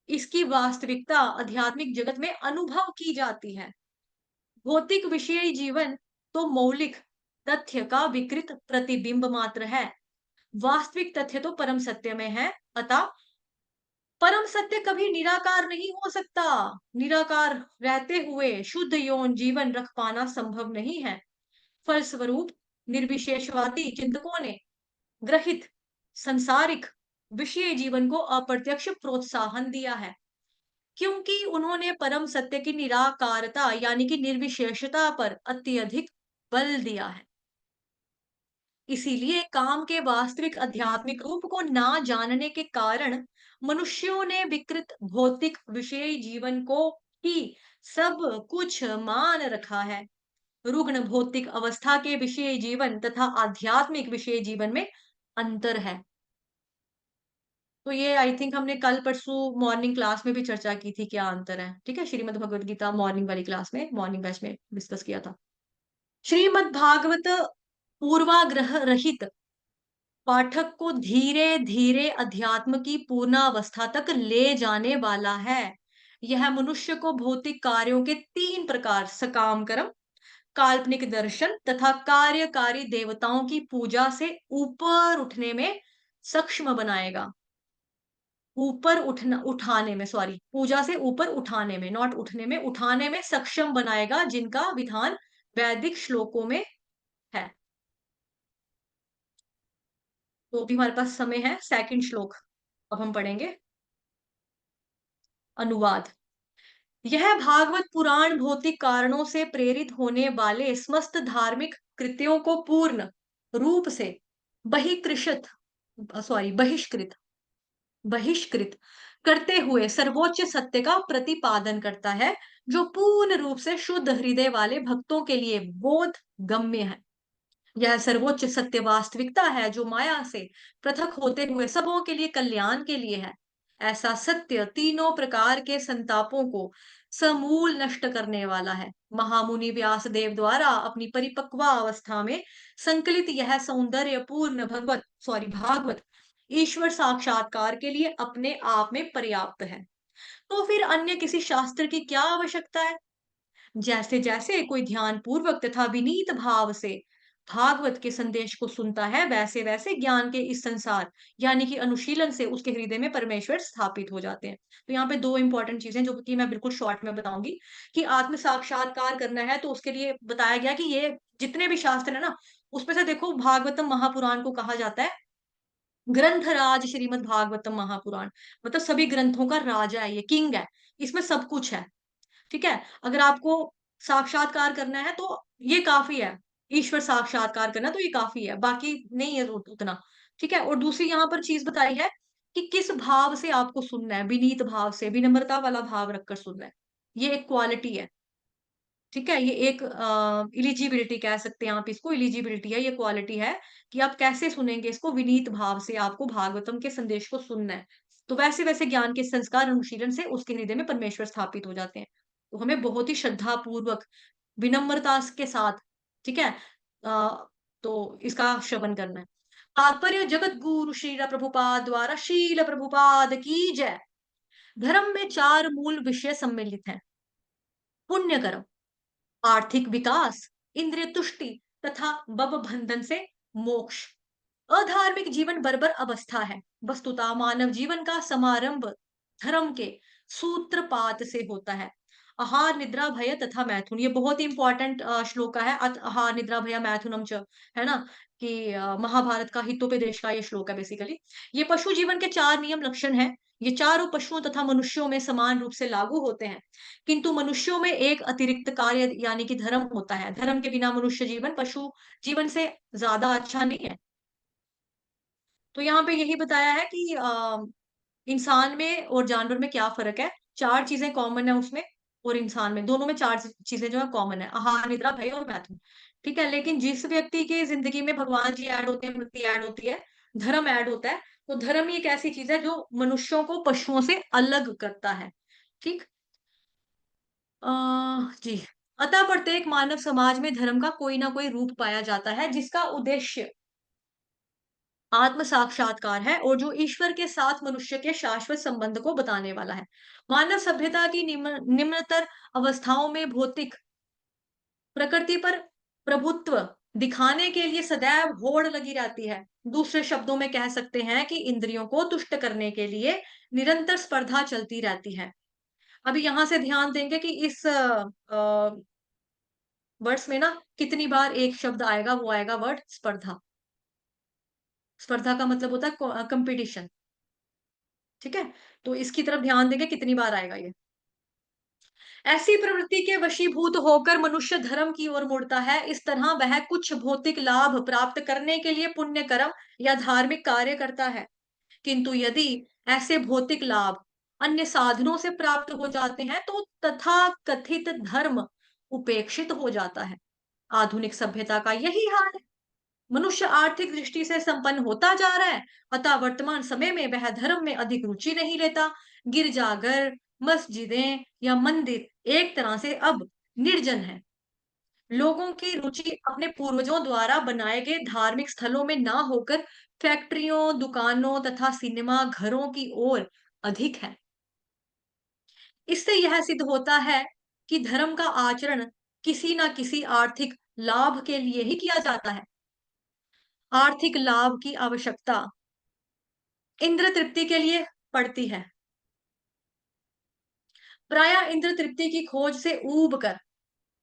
इसकी वास्तविकता आध्यात्मिक जगत में अनुभव की जाती है। भौतिक विषयी जीवन तो मौलिक तथ्य का विकृत प्रतिबिंब मात्र है। वास्तविक तथ्य तो परम सत्य में है। अतः परम सत्य कभी निराकार नहीं हो सकता। निराकार रहते हुए शुद्ध यौन जीवन रख पाना संभव नहीं है। फलस्वरूप निर्विशेषवादी चिंतकों ने ग्रहित संसारिक विषय जीवन को अप्रत्यक्ष प्रोत्साहन दिया है, क्योंकि उन्होंने परम सत्य की निराकारता यानी कि निर्विशेषता पर अत्यधिक बल दिया है। इसीलिए काम के वास्तविक आध्यात्मिक रूप को ना जानने के कारण मनुष्यों ने विकृत भौतिक विषयी जीवन को ही सब कुछ मान रखा है। रुग्ण भौतिक अवस्था के विषय जीवन तथा आध्यात्मिक विषय जीवन में अंतर है। तो ये आई थिंक हमने कल परसों मॉर्निंग क्लास में भी चर्चा की थी, क्या अंतर है। ठीक है, श्रीमद् भगवत गीता मॉर्निंग वाली क्लास में, मॉर्निंग बैच में डिस्कस किया था। श्रीमद् भागवत पूर्वाग्रह रहित पाठक को धीरे धीरे अध्यात्म की पूर्णावस्था तक ले जाने वाला है। यह मनुष्य को भौतिक कार्यों के 3 प्रकार सकाम कर्म, काल्पनिक दर्शन तथा कार्यकारी देवताओं की पूजा से ऊपर उठने में सक्षम बनाएगा। ऊपर उठना उठाने में, सॉरी, पूजा से ऊपर उठाने में, नॉट उठने में, उठाने में सक्षम बनाएगा, जिनका विधान वैदिक श्लोकों में है। तो अभी हमारे पास समय है, सेकंड श्लोक अब हम पढ़ेंगे। अनुवाद। यह भागवत पुराण भौतिक कारणों से प्रेरित होने वाले समस्त धार्मिक कृत्यों को पूर्ण रूप से बहिष्कृत सॉरी बहिष्कृत बहिष्कृत करते हुए सर्वोच्च सत्य का प्रतिपादन करता है, जो पूर्ण रूप से शुद्ध हृदय वाले भक्तों के लिए बोध गम्य है। यह सर्वोच्च सत्य वास्तविकता है, जो माया से पृथक होते हुए सबों के लिए कल्याण के लिए है। ऐसा सत्य तीनों प्रकार के संतापों को समूल नष्ट करने वाला है। महामुनि व्यास देव द्वारा अपनी परिपक्व अवस्था में संकलित यह सौंदर्य पूर्ण भागवत ईश्वर साक्षात्कार के लिए अपने आप में पर्याप्त है। तो फिर अन्य किसी शास्त्र की क्या आवश्यकता है। जैसे जैसे कोई ध्यान पूर्वक तथा विनीत भाव से भागवत के संदेश को सुनता है, वैसे वैसे ज्ञान के इस संसार यानी कि अनुशीलन से उसके हृदय में परमेश्वर स्थापित हो जाते हैं। तो यहाँ पे दो इंपॉर्टेंट चीजें जो कि मैं बिल्कुल शॉर्ट में बताऊंगी कि आत्म साक्षात्कार करना है तो उसके लिए बताया गया कि ये जितने भी शास्त्र है ना, उसमें से देखो भागवतम महापुराण को कहा जाता है ग्रंथराज श्रीमद् भागवतम महापुराण। मतलब सभी ग्रंथों का राजा है, ये किंग है, इसमें सब कुछ है। ठीक है? अगर आपको साक्षात्कार करना है तो ये काफ़ी है। ईश्वर साक्षात्कार करना तो ये काफ़ी है, बाकी नहीं है उतना। ठीक है? और दूसरी यहाँ पर चीज़ बताई है कि किस भाव से आपको सुनना है, विनीत भाव से, विनम्रता वाला भाव रखकर सुनना है। ये एक क्वालिटी है। ठीक है? ये एक एलिजिबिलिटी कह सकते हैं आप इसको, एलिजिबिलिटी है, ये क्वालिटी है कि आप कैसे सुनेंगे इसको, विनीत भाव से आपको भागवतम के संदेश को सुनना है। तो वैसे-वैसे ज्ञान के संस्कार अनुशीलन से उसके हृदय में परमेश्वर स्थापित हो जाते हैं। तो हमें बहुत ही श्रद्धा पूर्वक, विनम्रता के साथ, ठीक है? तो इसका श्रवण करना है। तात्पर्य जगत गुरु श्रील प्रभुपाद द्वारा शील प्रभुपाद की जय। धर्म में 4 मूल विषय सम्मिलित हैं। पुण्य कर्म, आर्थिक विकास, इंद्रिय तुष्टि तथा भव बंधन से मोक्ष। अधार्मिक जीवन बर्बर अवस्था है। वस्तुतः मानव जीवन का समारंभ धर्म के सूत्रपात से होता है। आहार निद्रा भय तथा मैथुन, ये बहुत ही इंपॉर्टेंट श्लोक है। आहार निद्रा भय मैथुनम च, है ना, कि महाभारत का हितोपदेश का ये श्लोक है बेसिकली। ये पशु जीवन के 4 नियम लक्षण हैं। ये चारों पशुओं तथा मनुष्यों में समान रूप से लागू होते हैं, किंतु मनुष्यों में एक अतिरिक्त कार्य यानी कि धर्म होता है। धर्म के बिना मनुष्य जीवन पशु जीवन से ज्यादा अच्छा नहीं है। तो यहाँ पे यही बताया है कि इंसान में और जानवर में क्या फ़र्क है? 4 चीज़ें कॉमन है उसमें और इंसान में, दोनों में 4 चीज़ें जो है कॉमन है। आहार, निद्रा, भय और मैथुन। ठीक है? लेकिन जिस व्यक्ति की ज़िंदगी में भगवान जी ऐड होते हैं, भक्ति ऐड होती है, धर्म ऐड होता है, तो धर्म ही एक ऐसी चीज़ है जो मनुष्यों को पशुओं से अलग करता है। ठीक? अ, जी। अतः प्रत्येक मानव समाज में धर्म का कोई ना कोई रूप पाया जाता है जिसका उद्देश्य आत्म साक्षात्कार है और जो ईश्वर के साथ मनुष्य के शाश्वत संबंध को बताने वाला है। मानव सभ्यता की निम्नतर अवस्थाओं में भौतिक प्रकृति पर प्रभुत्व दिखाने के लिए सदैव होड़ लगी रहती है। दूसरे शब्दों में कह सकते हैं कि इंद्रियों को तुष्ट करने के लिए निरंतर स्पर्धा चलती रहती है। अभी यहाँ से ध्यान देंगे कि इस वर्ड्स में ना कितनी बार एक शब्द आएगा, वो आएगा वर्ड स्पर्धा। स्पर्धा का मतलब होता है कंपटीशन। ठीक है? तो इसकी तरफ ध्यान देंगे कितनी बार आएगा ये। ऐसी प्रवृत्ति के वशीभूत होकर मनुष्य धर्म की ओर मुड़ता है। इस तरह वह कुछ भौतिक लाभ प्राप्त करने के लिए पुण्य कर्म या धार्मिक कार्य करता है। किंतु यदि ऐसे भौतिक लाभ अन्य साधनों से प्राप्त हो जाते हैं तो तथा कथित धर्म उपेक्षित हो जाता है। आधुनिक सभ्यता का यही हाल है। मनुष्य आर्थिक दृष्टि से संपन्न होता जा रहा है, अतः वर्तमान समय में वह धर्म में अधिक रुचि नहीं लेता। गिरजाघर, मस्जिदें या मंदिर एक तरह से अब निर्जन है। लोगों की रुचि अपने पूर्वजों द्वारा बनाए गए धार्मिक स्थलों में ना होकर फैक्ट्रियों, दुकानों तथा सिनेमा घरों की ओर अधिक है। इससे यह सिद्ध होता है कि धर्म का आचरण किसी न किसी आर्थिक लाभ के लिए ही किया जाता है। आर्थिक लाभ की आवश्यकता इंद्र तृप्ति के लिए पड़ती है। प्रायः इंद्र तृप्ति की खोज से ऊब कर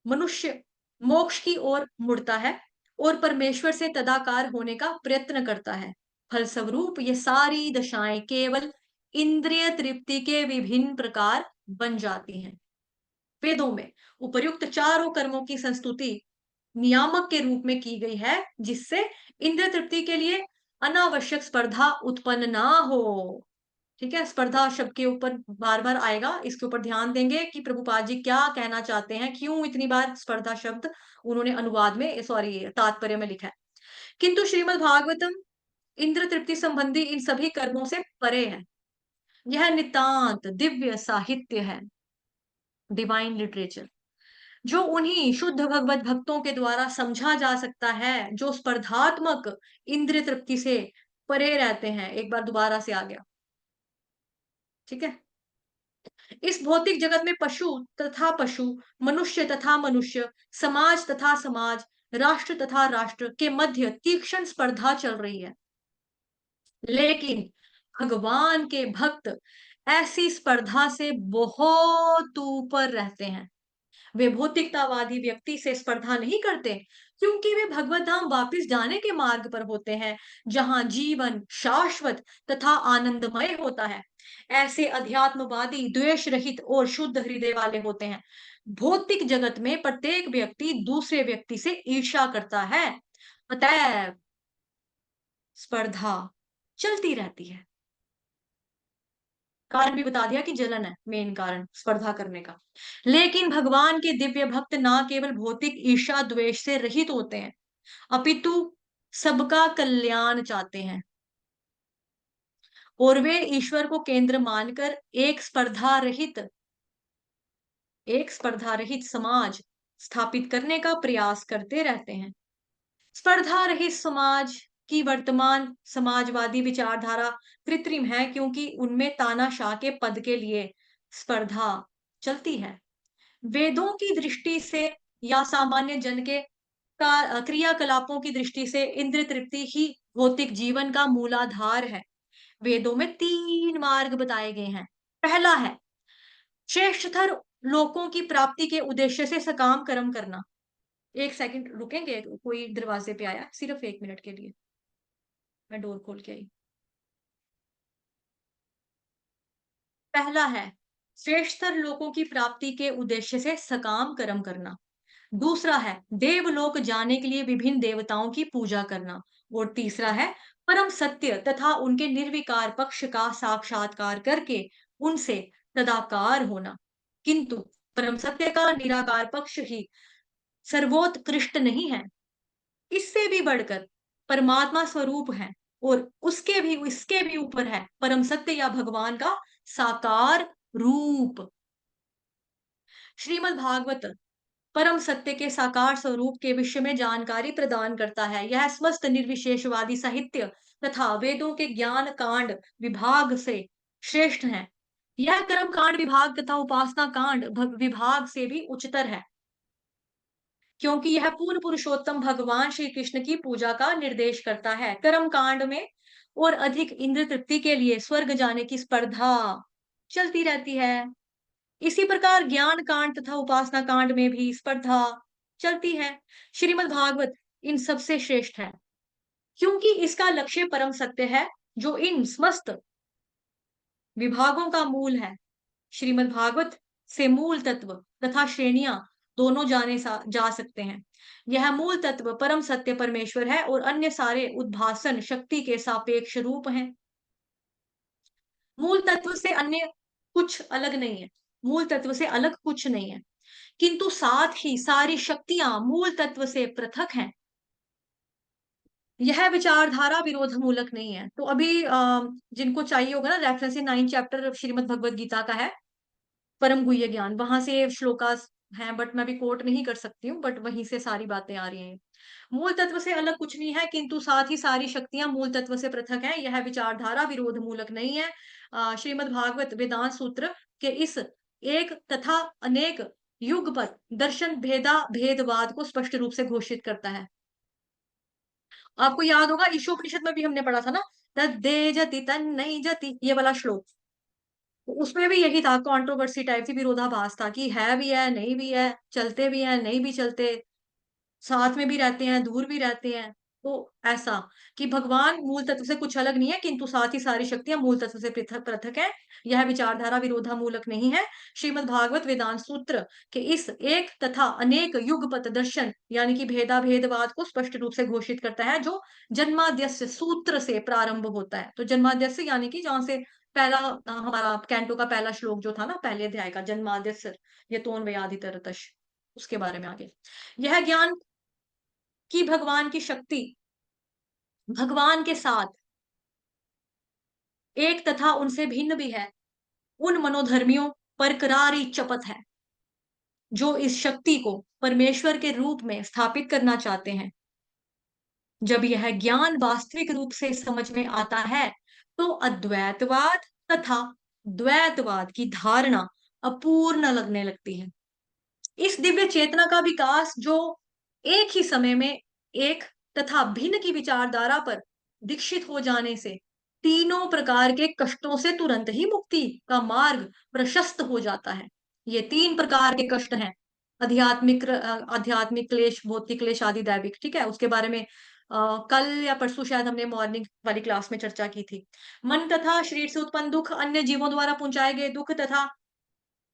मनुष्य मोक्ष की ओर मुड़ता है और परमेश्वर से तदाकार होने का प्रयत्न करता है। फलस्वरूप ये सारी दशाएं केवल इंद्रिय तृप्ति के विभिन्न प्रकार बन जाती हैं। वेदों में उपर्युक्त चारों कर्मों की संस्तुति नियामक के रूप में की गई है, जिससे इंद्र तृप्ति के लिए अनावश्यक स्पर्धा उत्पन्न ना हो। ठीक है? स्पर्धा शब्द के ऊपर बार-बार आएगा, इसके ऊपर ध्यान देंगे कि प्रभुपाद जी क्या कहना चाहते हैं, क्यों इतनी बार स्पर्धा शब्द उन्होंने अनुवाद में सॉरी तात्पर्य में लिखा है। किंतु श्रीमद् भागवतम इंद्र तृप्ति संबंधी इन सभी कर्मों से परे है। यह नितांत दिव्य साहित्य है, डिवाइन लिटरेचर, जो उन्हीं शुद्ध भगवत भक्तों के द्वारा समझा जा सकता है, जो स्पर्धात्मक इंद्रिय तृप्ति से परे रहते हैं। एक बार दोबारा से आ गया। ठीक है? इस भौतिक जगत में पशु तथा पशु, मनुष्य तथा मनुष्य, समाज तथा समाज, राष्ट्र तथा राष्ट्र के मध्य तीक्ष्ण स्पर्धा चल रही है। लेकिन भगवान के भक्त ऐसी स्पर्धा से बहुत ऊपर रहते हैं। वे भौतिकतावादी व्यक्ति से स्पर्धा नहीं करते, क्योंकि वे भगवत धाम वापिस जाने के मार्ग पर होते हैं, जहां जीवन शाश्वत तथा आनंदमय होता है। ऐसे अध्यात्मवादी द्वेष रहित और शुद्ध हृदय वाले होते हैं। भौतिक जगत में प्रत्येक व्यक्ति दूसरे व्यक्ति से ईर्ष्या करता है, अतएव स्पर्धा चलती रहती है। कारण भी बता दिया कि जलन है मेन कारण स्पर्धा करने का। लेकिन भगवान के दिव्य भक्त ना केवल भौतिक ईर्ष्या द्वेष से रहित होते हैं, अपितु सबका कल्याण चाहते हैं, और वे ईश्वर को केंद्र मानकर एक स्पर्धा रहित समाज स्थापित करने का प्रयास करते रहते हैं। स्पर्धा रहित समाज की वर्तमान समाजवादी विचारधारा कृत्रिम है, क्योंकि उनमें तानाशाह के पद के लिए स्पर्धा चलती है। वेदों की दृष्टि से या सामान्य जन के क्रियाकलापों की दृष्टि से इंद्र तृप्ति ही भौतिक जीवन का मूलाधार है। वेदों में 3 मार्ग बताए गए हैं। पहला है श्रेष्ठतर लोकों की प्राप्ति के उद्देश्य से सकाम कर्म करना। 1 सेकंड रुकेंगे, कोई दरवाजे पे आया, सिर्फ 1 मिनट के लिए। मैं डोर खोल के आई। पहला है श्रेष्ठतर लोकों की प्राप्ति के उद्देश्य से सकाम कर्म करना। दूसरा है देवलोक जाने के लिए विभिन्न देवताओं की पूजा करना। और तीसरा है परम सत्य तथा उनके निर्विकार पक्ष का साक्षात्कार करके उनसे तदाकार होना। किंतु परम सत्य का निराकार पक्ष ही सर्वोत्कृष्ट नहीं है, इससे भी बढ़कर परमात्मा स्वरूप है, और इसके भी ऊपर है परम सत्य या भगवान का साकार रूप। श्रीमद् भागवत परम सत्य के साकार स्वरूप के विषय में जानकारी प्रदान करता है। यह समस्त निर्विशेषवादी साहित्य तथा वेदों के ज्ञान कांड विभाग से श्रेष्ठ है। यह कर्म कांड विभाग तथा उपासना कांड विभाग से भी उच्चतर है, क्योंकि यह पूर्ण पुरुषोत्तम भगवान श्री कृष्ण की पूजा का निर्देश करता है। कर्म कांड में और अधिक इंद्र तृप्ति के लिए स्वर्ग जाने की स्पर्धा चलती रहती है। इसी प्रकार ज्ञान कांड तथा उपासना कांड में भी स्पर्धा चलती है। श्रीमद् भागवत इन सबसे श्रेष्ठ है, क्योंकि इसका लक्ष्य परम सत्य है, जो इन समस्त विभागों का मूल है। श्रीमद् भागवत से मूल तत्व तथा श्रेणियां दोनों जा सकते हैं। यह मूल तत्व परम सत्य परमेश्वर है, और अन्य सारे उद्भासन शक्ति के सापेक्ष रूप हैं। मूल तत्व से अन्य कुछ अलग नहीं है, मूल तत्व से अलग कुछ नहीं है, किंतु साथ ही सारी शक्तियां मूल तत्व से पृथक हैं। यह विचारधारा विरोध मूलक नहीं है। तो अभी जिनको चाहिए होगा ना, रेफरेंस 9 चैप्टर श्रीमद् भगवत गीता का है, परम गुह्य ज्ञान, वहां से श्लोकास हैं, बट मैं भी कोट नहीं कर सकती हूँ, बट वहीं से सारी बातें आ रही हैं। मूल तत्व से अलग कुछ नहीं है, किंतु साथ ही सारी शक्तियां मूल तत्व से पृथक हैं। यह विचारधारा विरोध मूलक नहीं है। श्रीमद् भागवत वेदांत सूत्र के इस एक तथा अनेक युगपत दर्शन भेदवाद को स्पष्ट रूप से घोषित करता है। आपको याद होगा ईशोपनिषद में भी हमने पढ़ा था ना, तद्दे जति तन्नई जति, ये वाला श्लोक। तो उसमें भी यही था, कंट्रोवर्सी टाइप थी, विरोधाभास था कि है भी है नहीं भी है, चलते भी हैं नहीं भी चलते, साथ में भी रहते हैं दूर भी रहते हैं। तो ऐसा कि भगवान मूल तत्व से कुछ अलग नहीं है, किंतु साथ ही सारी शक्तियां मूल तत्व से पृथक पृथक है। यह विचारधारा विरोधामूलक नहीं है। श्रीमद् भागवत वेदांत सूत्र के इस एक तथा अनेक युगपत दर्शन यानी कि भेदाभेदवाद को स्पष्ट रूप से घोषित करता है, जो जन्माद्यस्य सूत्र से प्रारंभ होता है। तो जन्माद्यस्य यानी कि जहां से पहला हमारा कैंटो का पहला श्लोक जो था ना, पहले अध्याय का, जन्माद्यस्य यतोन व्याधितरतश, उसके बारे में आगे। यह ज्ञान कि भगवान की शक्ति भगवान के साथ एक तथा उनसे भिन्न भी है, उन मनोधर्मियों पर करारी चपत है, जो इस शक्ति को परमेश्वर के रूप में स्थापित करना चाहते हैं। जब यह ज्ञान वास्तविक रूप से समझ में आता है, तो अद्वैतवाद तथा द्वैतवाद की धारणा अपूर्ण लगने लगती है। इस दिव्य चेतना का विकास जो एक ही समय में एक तथा भिन्न की विचारधारा पर दीक्षित हो जाने से तीनों प्रकार के कष्टों से तुरंत ही मुक्ति का मार्ग प्रशस्त हो जाता है। ये 3 प्रकार के कष्ट हैं। आध्यात्मिक क्लेश, भौतिक क्लेश आदि दैविक, ठीक है? उसके बारे में कल या परसों शायद हमने मॉर्निंग वाली क्लास में चर्चा की थी। मन तथा शरीर से उत्पन्न दुःख, अन्य जीवों द्वारा पहुँचाए गए दुःख तथा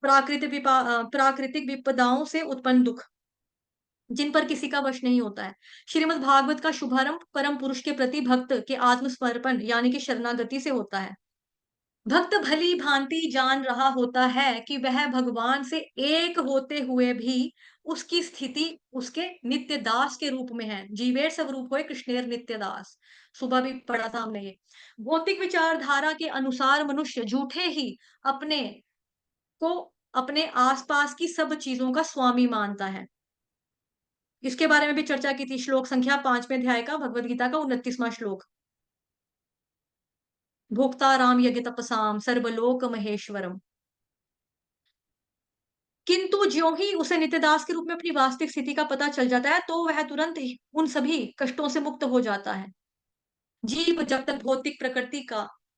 प्राकृतिक विपदाओं से उत्पन्न दुःख, जिन पर किसी का वश नहीं होता है। श्रीमद् भागवत का शुभारंभ परम पुरुष के प्रति भक्त के आत्मसमर्पण यानी कि शरणागति से होता है। भक्त भली भांति जान रहा होता है कि वह भगवान से एक होते हुए भी उसकी स्थिति उसके नित्य दास के रूप में है। जीवेर स्वरूप होए कृष्णेर नित्य दास। सुबह भी पढ़ा था हमने ये। भौतिक विचारधारा के अनुसार मनुष्य झूठे ही अपने को अपने आसपास की सब चीजों का स्वामी मानता है। इसके बारे में भी चर्चा की थी। श्लोक संख्या 5वें अध्याय का भगवद गीता का 29वां श्लोक। भोक्ता राम यज्ञ तपसाम सर्वलोक महेश्वरम। किंतु ज्यों ही उसे नित्यदास के रूप में अपनी वास्तविक स्थिति का पता चल जाता है, तो वह तुरंत ही उन सभी कष्टों से मुक्त हो जाता है। जीव जब तक भौतिक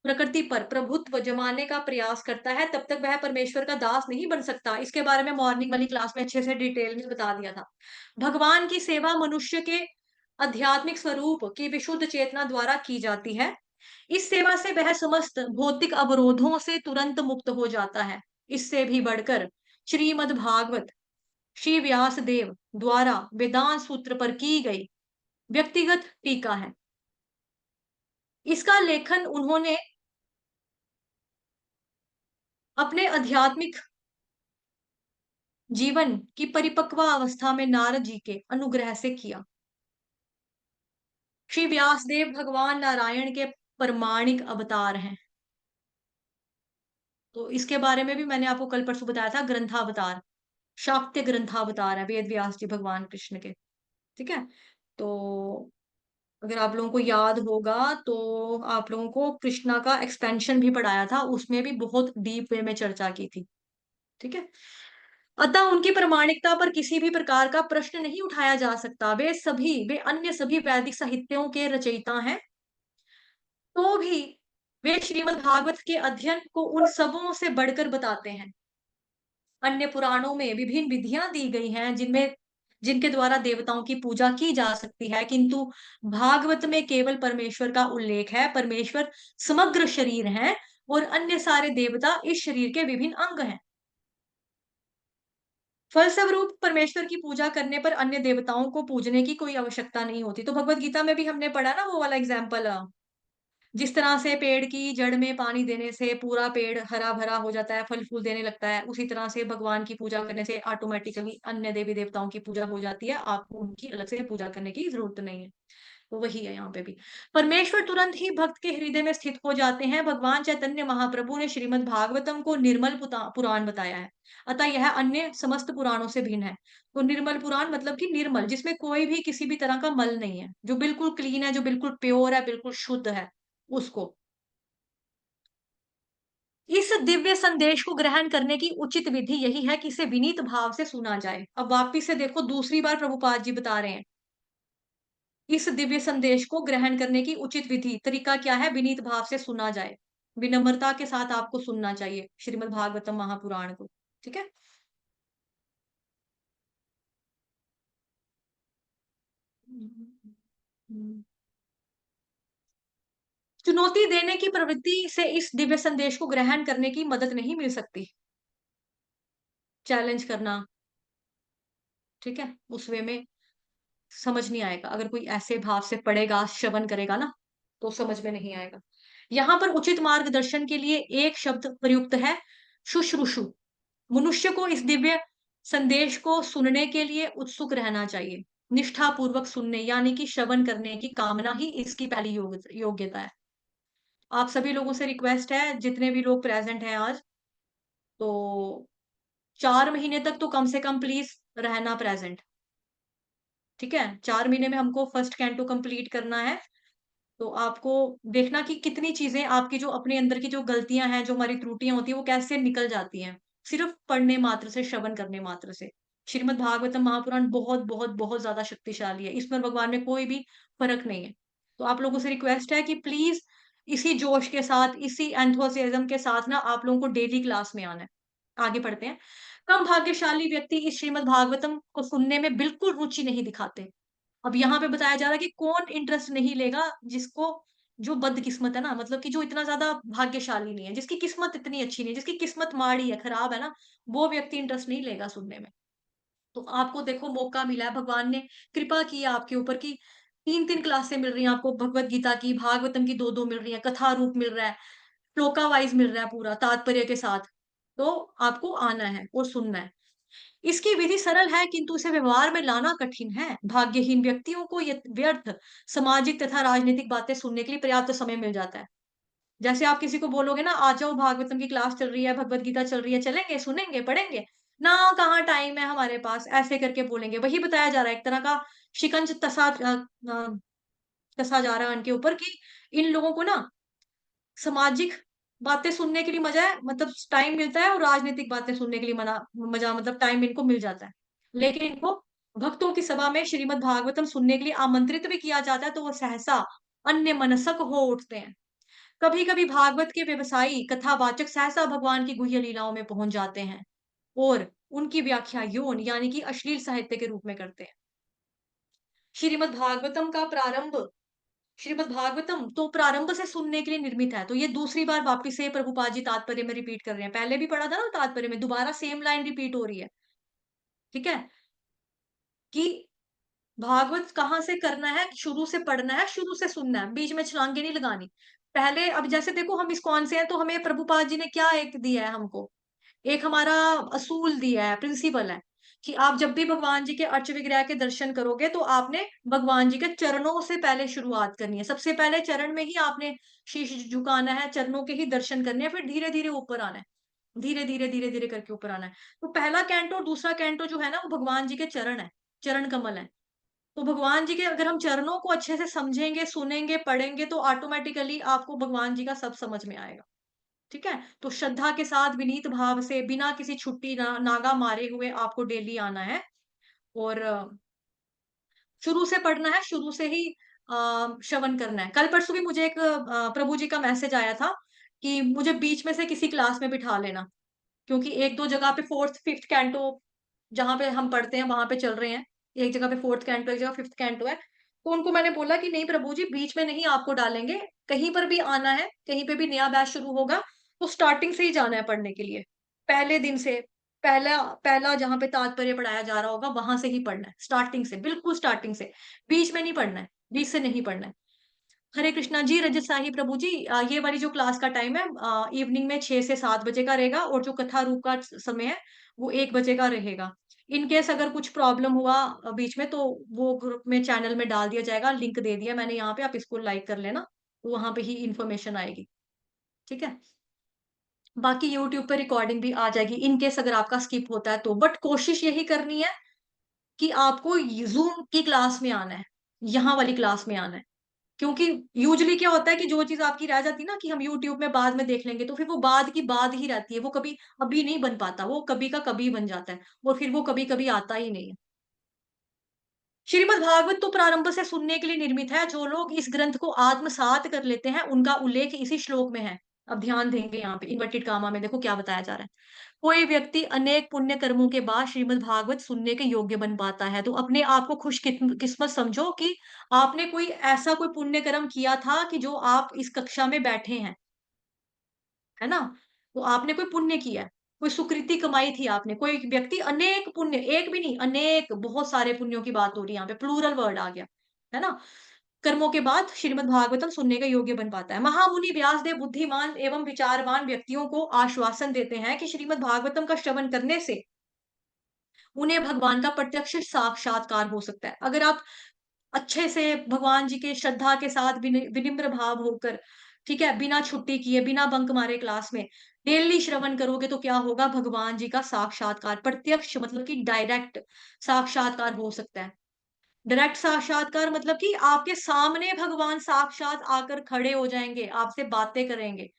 प्रकृति पर प्रभुत्व जमाने का प्रयास करता है, तब तक वह परमेश्वर का दास नहीं बन सकता। इसके बारे में मॉर्निंग वाली क्लास में अच्छे से डिटेल में बता दिया था। भगवान की सेवा मनुष्य के आध्यात्मिक स्वरूप की विशुद्ध चेतना द्वारा की जाती है। इस सेवा से वह समस्त भौतिक अवरोधों से तुरंत मुक्त हो जाता है। इससे भी बढ़कर श्रीमद् भागवत श्री व्यास देव द्वारा वेदांत सूत्र पर की गई व्यक्तिगत टीका है। इसका लेखन उन्होंने अपने आध्यात्मिक जीवन की परिपक्व अवस्था में नारद जी के अनुग्रह से किया। श्री व्यासदेव भगवान नारायण के प्रमाणिक अवतार हैं। तो इसके बारे में भी मैंने आपको कल परसों बताया था। ग्रंथावतार, शाक्य ग्रंथावतार है वेद व्यास जी भगवान कृष्ण के। ठीक है? तो अगर आप लोगों को याद होगा तो आप लोगों को कृष्णा का एक्सपेंशन भी पढ़ाया था, उसमें भी बहुत डीप वे में चर्चा की थी। ठीक है? अतः उनकी प्रामाणिकता पर किसी भी प्रकार का प्रश्न नहीं उठाया जा सकता। वे अन्य सभी वैदिक साहित्यों के रचयिता हैं, तो भी वे श्रीमद् भागवत के अध्ययन को उन सबों से बढ़कर बताते हैं। अन्य पुराणों में विभिन्न विधियां दी गई हैं जिनके द्वारा देवताओं की पूजा की जा सकती है, किंतु भागवत में केवल परमेश्वर का उल्लेख है। परमेश्वर समग्र शरीर है और अन्य सारे देवता इस शरीर के विभिन्न अंग हैं। फलस्वरूप परमेश्वर की पूजा करने पर अन्य देवताओं को पूजने की कोई आवश्यकता नहीं होती। तो भगवत गीता में भी हमने पढ़ा ना वो वाला एग्जाम्पल, जिस तरह से पेड़ की जड़ में पानी देने से पूरा पेड़ हरा भरा हो जाता है, फल फूल देने लगता है, उसी तरह से भगवान की पूजा करने से ऑटोमेटिकली अन्य देवी देवताओं की पूजा हो जाती है। आपको उनकी अलग से पूजा करने की जरूरत नहीं है। तो वही है यहाँ पे भी। परमेश्वर तुरंत ही भक्त के हृदय में स्थित हो जाते हैं। भगवान चैतन्य महाप्रभु ने श्रीमद् भागवतम को निर्मल पुराण बताया है, अतः यह अन्य समस्त पुराणों से भिन्न है। तो निर्मल पुराण मतलब कि निर्मल, जिसमें कोई भी किसी भी तरह का मल नहीं है, जो बिल्कुल क्लीन है, जो बिल्कुल प्योर है, बिल्कुल शुद्ध है, उसको। इस दिव्य संदेश को ग्रहण करने की उचित विधि यही है कि इसे विनीत भाव से सुना जाए। अब वापिस से देखो, दूसरी बार प्रभुपाद जी बता रहे हैं, इस दिव्य संदेश को ग्रहण करने की उचित विधि, तरीका क्या है? विनीत भाव से सुना जाए, विनम्रता के साथ आपको सुनना चाहिए श्रीमद् भागवतम महापुराण को। ठीक है? चुनौती देने की प्रवृत्ति से इस दिव्य संदेश को ग्रहण करने की मदद नहीं मिल सकती। चैलेंज करना, ठीक है, उस वे में समझ नहीं आएगा। अगर कोई ऐसे भाव से पढ़ेगा, श्रवण करेगा ना, तो समझ में नहीं आएगा। यहाँ पर उचित मार्गदर्शन के लिए एक शब्द प्रयुक्त है, शुश्रूषु। मनुष्य को इस दिव्य संदेश को सुनने के लिए उत्सुक रहना चाहिए। निष्ठा पूर्वक सुनने यानी कि श्रवण करने की कामना ही इसकी पहली योग्यता है। आप सभी लोगों से रिक्वेस्ट है, जितने भी लोग प्रेजेंट हैं आज, तो 4 महीने तक तो कम से कम प्लीज रहना प्रेजेंट। ठीक है? 4 महीने में हमको फर्स्ट कैंटो कंप्लीट करना है। तो आपको देखना कि कितनी चीजें आपकी जो अपने अंदर की जो गलतियां हैं, जो हमारी त्रुटियां होती है, वो कैसे निकल जाती हैं सिर्फ पढ़ने मात्र से, श्रवण करने मात्र से। श्रीमद् भागवतम महापुराण बहुत, बहुत, बहुत ज़्यादा शक्तिशाली है। इसमें भगवान में कोई भी फ़र्क नहीं है। तो आप लोगों से रिक्वेस्ट है कि प्लीज़ इसी जोश के साथ, इसी एंथुसियाज़्म के साथ ना आप लोगों को डेली क्लास में आना है। आगे बढ़ते हैं। कम भाग्यशाली व्यक्ति इस श्रीमद् भागवतम को सुनने में बिल्कुल रुचि नहीं दिखाते। अब यहाँ पे बताया जा रहा है कि कौन इंटरेस्ट नहीं लेगा जिसको जो बदकिस्मत है ना, मतलब कि जो इतना ज़्यादा भाग्यशाली नहीं है, जिसकी किस्मत इतनी अच्छी नहीं है, जिसकी किस्मत माड़ी है, खराब है ना, वो व्यक्ति इंटरेस्ट नहीं लेगा सुनने में। तो आपको देखो मौका मिला है, भगवान ने कृपा की है आपके ऊपर कि 3-3 क्लासें मिल रही हैं आपको भगवत गीता की, भागवतम की 2-2 मिल रही हैं, कथा रूप मिल रहा है, श्लोका वाइज़ मिल रहा है पूरा तात्पर्य के साथ। तो आपको आना है और सुनना है। इसकी विधि सरल है किंतु इसे व्यवहार में लाना कठिन है। भाग्यहीन व्यक्तियों को ये व्यर्थ सामाजिक तथा राजनीतिक बातें सुनने के लिए पर्याप्त समय मिल जाता है। जैसे आप किसी को बोलोगे ना, आ जाओ भागवतम की क्लास चल रही है, भगवत गीता चल रही है, चलेंगे, सुनेंगे, पढ़ेंगे? ना, कहाँ टाइम है हमारे पास, ऐसे करके बोलेंगे। वही बताया जा रहा है, एक तरह का शिकंज कसा जा रहा है उनके ऊपर कि इन लोगों को ना सामाजिक बातें सुनने के लिए मजा है, मतलब टाइम मिलता है, और राजनीतिक बातें सुनने के लिए मजा, मतलब टाइम इनको मिल जाता है। लेकिन इनको भक्तों की सभा में श्रीमद् भागवतम सुनने के लिए आमंत्रित भी किया जाता है, तो वो सहसा अन्यमनस्क हो उठते हैं। कभी-कभी भागवत के व्यवसायी कथावाचक सहसा भगवान की गुह्य लीलाओं में पहुंच जाते हैं और उनकी व्याख्या यौन यानी कि अश्लील साहित्य के रूप में करते हैं। श्रीमद् भागवतम का प्रारंभ श्रीमद् भागवतम तो प्रारंभ से सुनने के लिए निर्मित है। तो ये दूसरी बार वापिस से प्रभुपाद जी तात्पर्य में रिपीट कर रहे हैं। पहले भी पढ़ा था ना तात्पर्य में, दोबारा सेम लाइन रिपीट हो रही है। ठीक है? कि भागवत कहाँ से करना है, शुरू से पढ़ना है, शुरू से सुनना है, बीच में छलांगे नहीं लगानी। पहले अब जैसे देखो हम इस्कॉन से हैं, तो हमें प्रभुपाद जी ने क्या एक दिया है हमको, एक हमारा असूल दिया है, प्रिंसिपल है कि आप जब भी भगवान जी के अर्च विग्रह के दर्शन करोगे तो आपने भगवान जी के चरणों से पहले शुरुआत करनी है। सबसे पहले चरण में ही आपने शीश झुकाना है, चरणों के ही दर्शन करने हैं, फिर धीरे-धीरे ऊपर आना है। धीरे-धीरे, धीरे-धीरे करके ऊपर आना है। तो पहला कैंटो और दूसरा कैंटो जो है ना, वो भगवान जी के चरण है, चरण कमल है। तो भगवान जी के अगर हम चरणों को अच्छे से समझेंगे, सुनेंगे, पढ़ेंगे तो ऑटोमैटिकली आपको भगवान जी का सब समझ में आएगा। ठीक है? तो श्रद्धा के साथ विनीत भाव से बिना किसी छुट्टी नागा मारे हुए आपको डेली आना है और शुरू से पढ़ना है, शुरू से ही श्रवण करना है। कल-परसों भी मुझे एक प्रभु जी का मैसेज आया था कि मुझे बीच में से किसी क्लास में बिठा लेना, क्योंकि 1-2 जगह पे 4th, 5th कैंटो जहाँ पे हम पढ़ते हैं वहाँ पे चल रहे हैं। एक जगह पे 4th कैंटो, एक जगह 5th कैंटो है। तो उनको मैंने बोला कि नहीं प्रभु जी, बीच में नहीं आपको डालेंगे, कहीं पर भी आना है, कहीं पे भी नया बैच शुरू होगा, तो स्टार्टिंग से ही जाना है पढ़ने के लिए। पहले दिन से, पहला पहला जहाँ पे तात्पर्य पढ़ाया जा रहा होगा, वहाँ से ही पढ़ना है, स्टार्टिंग से, बिल्कुल स्टार्टिंग से। बीच में नहीं पढ़ना है, बीच से नहीं पढ़ना है। हरे कृष्णा जी, रजत साही प्रभु जी, ये वाली जो क्लास का टाइम है इवनिंग में 6 से 7 बजे का रहेगा और जो कथा रूप का समय है, वो 1 बजे का रहेगा। इन केस अगर कुछ प्रॉब्लम हुआ बीच में, तो वो ग्रुप में चैनल में डाल दिया जाएगा, लिंक दे दिया मैंने यहाँ पे, आप इसको लाइक कर लेना, तो वहाँ पे ही इन्फॉर्मेशन आएगी। ठीक है? बाकी यूट्यूब पे रिकॉर्डिंग भी आ जाएगी इन केस अगर आपका स्किप होता है तो। बट कोशिश यही करनी है कि आपको ज़ूम की क्लास में आना है, यहाँ वाली क्लास में आना है। क्योंकि यूजुअली क्या होता है कि जो चीज़ आपकी रह जाती है ना कि हम यूट्यूब में बाद में देख लेंगे, तो फिर वो बाद की बात ही रहती है, वो कभी अभी नहीं बन पाता, वो कभी का कभी बन जाता है और फिर वो कभी-कभी आता ही नहीं है। श्रीमद् भागवत तो प्रारंभ से सुनने के लिए निर्मित है, जो लोग इस ग्रंथ को आत्मसात कर लेते हैं, उनका उल्लेख इसी श्लोक में है। अब ध्यान देंगे यहाँ पे इन्वर्टेड कामा में देखो क्या बताया जा रहा है। कोई व्यक्ति अनेक पुण्य कर्मों के बाद श्रीमद् भागवत सुनने के योग्य बन पाता है, तो अपने आप को खुशकिस्मत समझो कि आपने कोई ऐसा कोई पुण्य कर्म किया था कि जो आप इस कक्षा में बैठे हैं, है ना? तो आपने कोई पुण्य किया है, कोई सुकृति कमाई थी आपने, कोई व्यक्ति अनेक पुण्य, एक भी नहीं अनेक बहुत सारे पुण्यों की बात हो रही है यहाँ पे, प्लूरल वर्ड आ गया, है ना? कर्मों के बाद श्रीमद् भागवतम सुनने के योग्य बन पाता है। महामुनि व्यासदेव बुद्धिमान एवं विचारवान व्यक्तियों को आश्वासन देते हैं कि श्रीमद् भागवतम का श्रवण करने से उन्हें भगवान का प्रत्यक्ष साक्षात्कार हो सकता है। अगर आप अच्छे से भगवान जी के श्रद्धा के साथ विनिम्र भाव होकर, ठीक है, बिना छुट्टी किए, बिना बंक मारे क्लास में डेली श्रवण करोगे तो क्या होगा, भगवान जी का साक्षात्कार प्रत्यक्ष मतलब कि डायरेक्ट साक्षात्कार हो सकता है। डायरेक्ट साक्षात्कार मतलब कि आपके सामने भगवान साक्षात आकर खड़े हो जाएँगे, आपसे बातें करेंगे।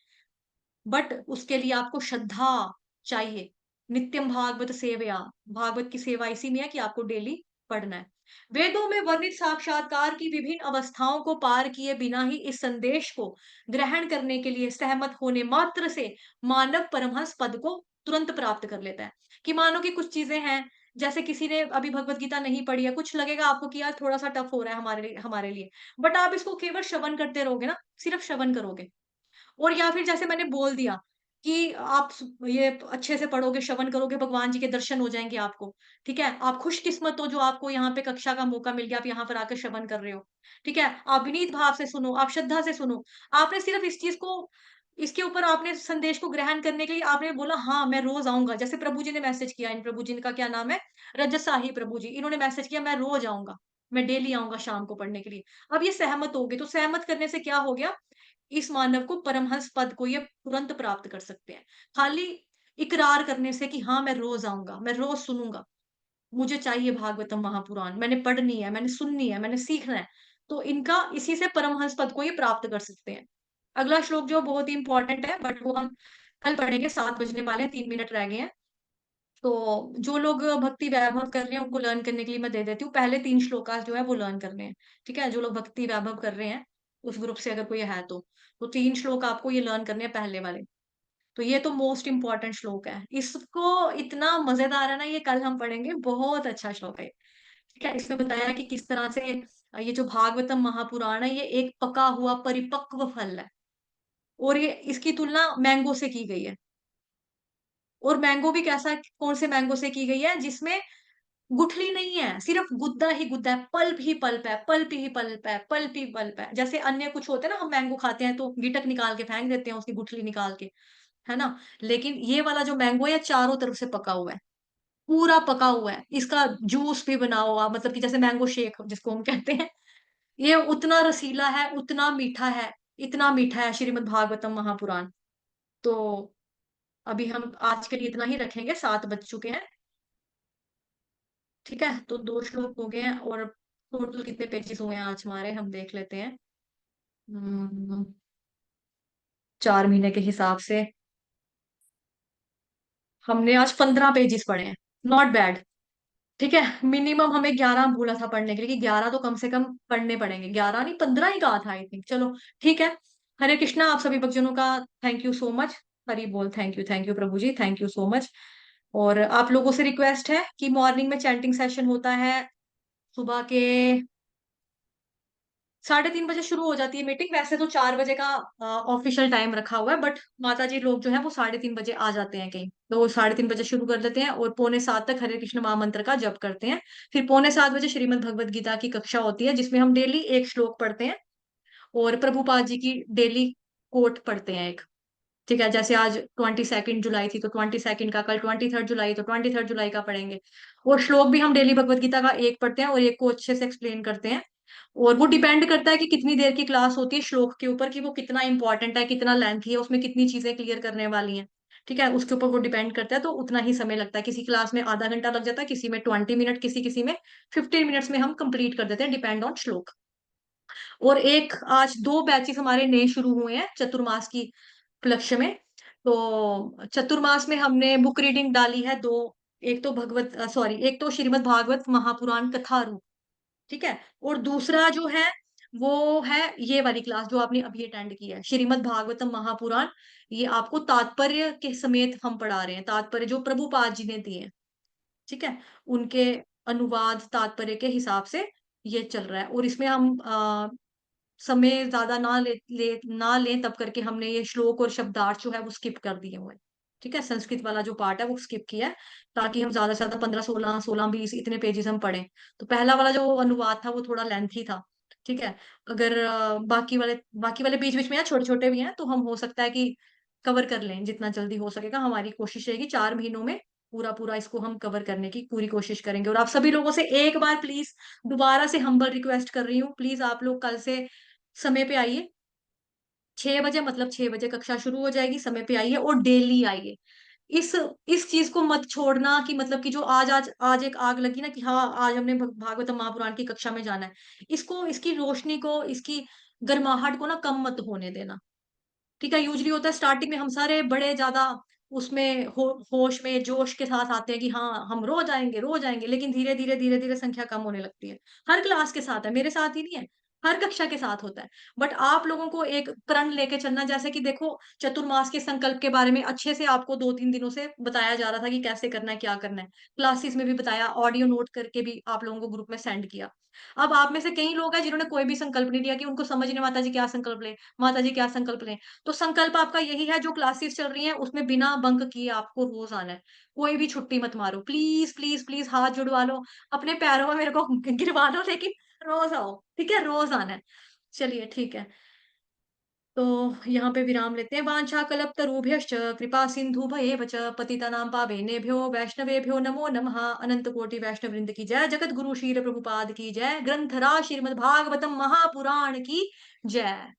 बट उसके लिए आपको श्रद्धा चाहिए। नित्यम भागवत सेवया, भागवत की सेवा इसी में है कि आपको डेली पढ़ना है। वेदों में वर्णित साक्षात्कार की विभिन्न अवस्थाओं को पार किए बिना ही इस संदेश को ग्रहण करने के लिए सहमत होने मात्र से मानव परमहंस पद को तुरंत प्राप्त कर लेता है। कि मानो कि कुछ चीजें हैं, जैसे किसी ने अभी भगवत गीता नहीं पढ़ी है, कुछ लगेगा आपको कि यार थोड़ा सा टफ हो रहा है हमारे लिए, बट आप इसको केवल श्रवण करते रहोगे ना, सिर्फ श्रवण करोगे, और या फिर जैसे मैंने बोल दिया कि आप ये अच्छे से पढ़ोगे, श्रवण करोगे, भगवान जी के दर्शन हो जाएँगे आपको, ठीक है? आप खुशकिस्मत हो जो आपको यहाँ पे कक्षा का मौका मिल गया, आप यहाँ पर आकर श्रवण कर रहे हो, ठीक है? आप विनीत भाव से सुनो, आप श्रद्धा से सुनो। आपने सिर्फ इस चीज़ को, इसके ऊपर आपने संदेश को ग्रहण करने के लिए आपने बोला हाँ, मैं रोज़ आऊँगा। जैसे प्रभु जी ने मैसेज किया, इन प्रभु जी का क्या नाम है? रजत प्रभु जी। इन्होंने मैसेज किया, मैं रोज़ आऊँगा, मैं डेली आऊँगा शाम को पढ़ने के लिए। अब ये सहमत हो गए, तो सहमत करने से क्या हो गया? इस मानव को परमहंस पद को ये तुरंत प्राप्त कर सकते हैं। खाली इकरार करने से कि हाँ, मैं रोज़ आऊँगा, मैं रोज़ सुनूँगा, मुझे चाहिए भागवतम महापुराण, मैंने पढ़नी है, मैंने सुननी है, मैंने सीखना है। तो इनका इसी से परमहंस पद को ये प्राप्त कर सकते हैं। अगला श्लोक जो बहुत ही इम्पोर्टेंट है, बट वो हम कल पढ़ेंगे, 7 बजने वाले हैं, 3 मिनट रह गए हैं। तो जो लोग भक्ति वैभव कर रहे हैं उनको लर्न करने के लिए मैं दे देती हूँ। पहले 3 श्लोकास जो है वो लर्न करने हैं, ठीक है? जो लोग भक्ति वैभव कर रहे हैं, उस ग्रुप से अगर कोई है तो। तो 3 श्लोक आपको ये लर्न करने हैं पहले वाले। तो ये तो मोस्ट इम्पोर्टेंट श्लोक है। इसको इतना मज़ेदार है ना, ये कल हम पढ़ेंगे, बहुत अच्छा श्लोक है। ठीक है? इसमें बताया है कि किस तरह से ये जो भागवतम महापुराण है, ये एक पका हुआ परिपक्व फल है, और ये इसकी तुलना मैंगो से की गई है। और मैंगो भी कैसा, कौन से मैंगो से की गई है? जिसमें गुठली नहीं है, सिर्फ गुद्दा ही गुद्दा है, पल्प ही पल्प है, पल्प ही पल्प है, पल्प ही पल्प है। जैसे अन्य कुछ होते हैं ना, हम मैंगो खाते हैं तो गिटक निकाल के फेंक देते हैं, उसकी गुठली निकाल के, है ना? लेकिन ये वाला जो मैंगो है चारों तरफ से पका हुआ है, पूरा पका हुआ है। इसका जूस भी बनाओ आप, मतलब कि जैसे मैंगो शेक जिसको हम कहते हैं, ये उतना रसीला है, उतना मीठा है, इतना मीठा है श्रीमद् भागवतम महापुराण। तो अभी हम आज के लिए इतना ही रखेंगे, 7 बज चुके हैं। ठीक है, तो 2 श्लोक हो गए हैं, और टोटल कितने पेजेस हुए हैं आज हमारे, हम देख लेते हैं। 4 महीने के हिसाब से हमने आज 15 पेजेस पढ़े हैं, नॉट बैड। ठीक है, मिनिमम हमें 11 बोला था पढ़ने के लिए, कि 11 तो कम से कम पढ़ने पड़ेंगे, 11 नहीं 15 ही कहा था आई थिंक। चलो ठीक है। हरे कृष्णा, आप सभी भक्तजनों का thank you so much. Hari बोल, थैंक यू प्रभु जी, थैंक यू सो मच। और आप लोगों से रिक्वेस्ट है कि मॉर्निंग में चैंटिंग सेशन होता है, सुबह के 3:30 बजे शुरू हो जाती है मीटिंग। वैसे तो 4 बजे का ऑफिशियल टाइम रखा हुआ है, बट माता जी लोग जो है वो 3:30 बजे आ जाते हैं कहीं, तो वो 3:30 बजे शुरू कर देते हैं, और पौने 7 तक हरे कृष्ण महामंत्र का जप करते हैं। फिर पौने 7 बजे श्रीमद् भगवत गीता की कक्षा होती है, जिसमें हम डेली एक श्लोक पढ़ते हैं, और प्रभुपाद जी की डेली कोट पढ़ते हैं एक। ठीक है, जैसे आज 22 जुलाई थी, तो 22 का, कल 23 जुलाई, तो 23 जुलाई का पढ़ेंगे। और श्लोक भी हम डेली भगवत गीता का एक पढ़ते हैं, और एक को अच्छे से एक्सप्लेन करते हैं। और वो डिपेंड करता है कि कितनी देर की क्लास होती है श्लोक के ऊपर, कि वो कितना इंपॉर्टेंट है, कितना लेंथी है, उसमें कितनी चीजें क्लियर करने वाली हैं। ठीक है, उसके ऊपर वो डिपेंड करता है, तो उतना ही समय लगता है। किसी क्लास में आधा घंटा लग जाता है, किसी में 20 मिनट, किसी किसी में 15 मिनट्स में हम कंप्लीट कर देते हैं, डिपेंड ऑन श्लोक। और एक आज 2 बैचेस हमारे नए शुरू हुए हैं चतुर्मास की उपलक्ष्य में। तो चतुर्मास में हमने बुक रीडिंग डाली है 2। एक तो एक तो श्रीमद् भागवत महापुराण कथा रूप, ठीक है? और दूसरा जो है, वो है ये वाली क्लास जो आपने अभी अटेंड की है, श्रीमद् भागवतम महापुराण। ये आपको तात्पर्य के समेत हम पढ़ा रहे हैं, तात्पर्य जो प्रभुपाद जी ने दिए हैं, ठीक है? उनके अनुवाद तात्पर्य के हिसाब से ये चल रहा है। और इसमें हम समय ज्यादा ना लें, तब करके हमने ये श्लोक और शब्दार्थ जो है वो स्किप कर दिए हुए हैं। ठीक है, संस्कृत वाला जो पार्ट है वो स्किप किया है, ताकि हम ज्यादा से ज्यादा 15, 16, 20 इतने पेजेस हम पढ़ें। तो पहला वाला जो अनुवाद था वो थोड़ा लेंथी था। ठीक है, अगर बाकी वाले बीच बीच में है, छोटे छोटे भी हैं, तो हम हो सकता है कि कवर कर लें जितना जल्दी हो सकेगा। हमारी कोशिश रहेगी 4 महीनों में पूरा पूरा इसको हम कवर करने की पूरी कोशिश करेंगे। और आप सभी लोगों से एक बार प्लीज, दोबारा से हम्बल रिक्वेस्ट कर रही हूँ, प्लीज आप लोग कल से समय पे आइए। 6 बजे, मतलब 6 बजे कक्षा शुरू हो जाएगी, समय पे आइए और डेली आइए। इस इस चीज को मत छोड़ना कि मतलब कि जो आज आज आज एक आग लगी ना, कि हाँ आज हमने भागवतम महापुराण की कक्षा में जाना है, इसको, इसकी रोशनी को, इसकी गर्माहट को ना कम मत होने देना। ठीक है, यूजली होता है स्टार्टिंग में हम सारे बड़े ज्यादा उसमें होश में, जोश के साथ आते हैं कि हाँ, हम रोज़ आएँगे, लेकिन धीरे-धीरे, धीरे-धीरे संख्या कम होने लगती है। हर क्लास के साथ है, मेरे साथ ही नहीं है, हर कक्षा के साथ होता है। बट आप लोगों को एक प्रण लेके चलना जैसे कि देखो चतुर्मास के संकल्प के बारे में अच्छे से आपको 2-3 दिनों से बताया जा रहा था कि कैसे करना है, क्या करना है। क्लासेस में भी बताया, ऑडियो नोट करके भी आप लोगों को ग्रुप में सेंड किया। अब आप में से कई लोग हैं जिन्होंने कोई भी संकल्प नहीं लिया कि उनको समझ नहीं माताजी क्या संकल्प लें, माताजी क्या संकल्प लें। तो संकल्प आपका यही है जो क्लासेस चल रही हैं उसमें बिना बंक किए आपको रोज़ आना है। कोई भी छुट्टी मत मारो। प्लीज़, प्लीज़, प्लीज़ हाथ जुड़वा लो, अपने पैरों में मेरे को गिरवा लो लेकिन रोज़ आओ, ठीक है? रोज़ आना है। चलिए ठीक है। तो यहाँ पे विराम लेते हैं। वाञ्छाकल्पतरुभ्यश्च कृपा सिन्धुभयेव च पतितानां पावनेभ्यो वैष्णवेभ्यो नमो नमः। अनंत कोटि वैष्णव वृंद की जय। जगत गुरु शील प्रभुपाद की जय। ग्रंथराज श्रीमद् भागवतम महापुराण की जय।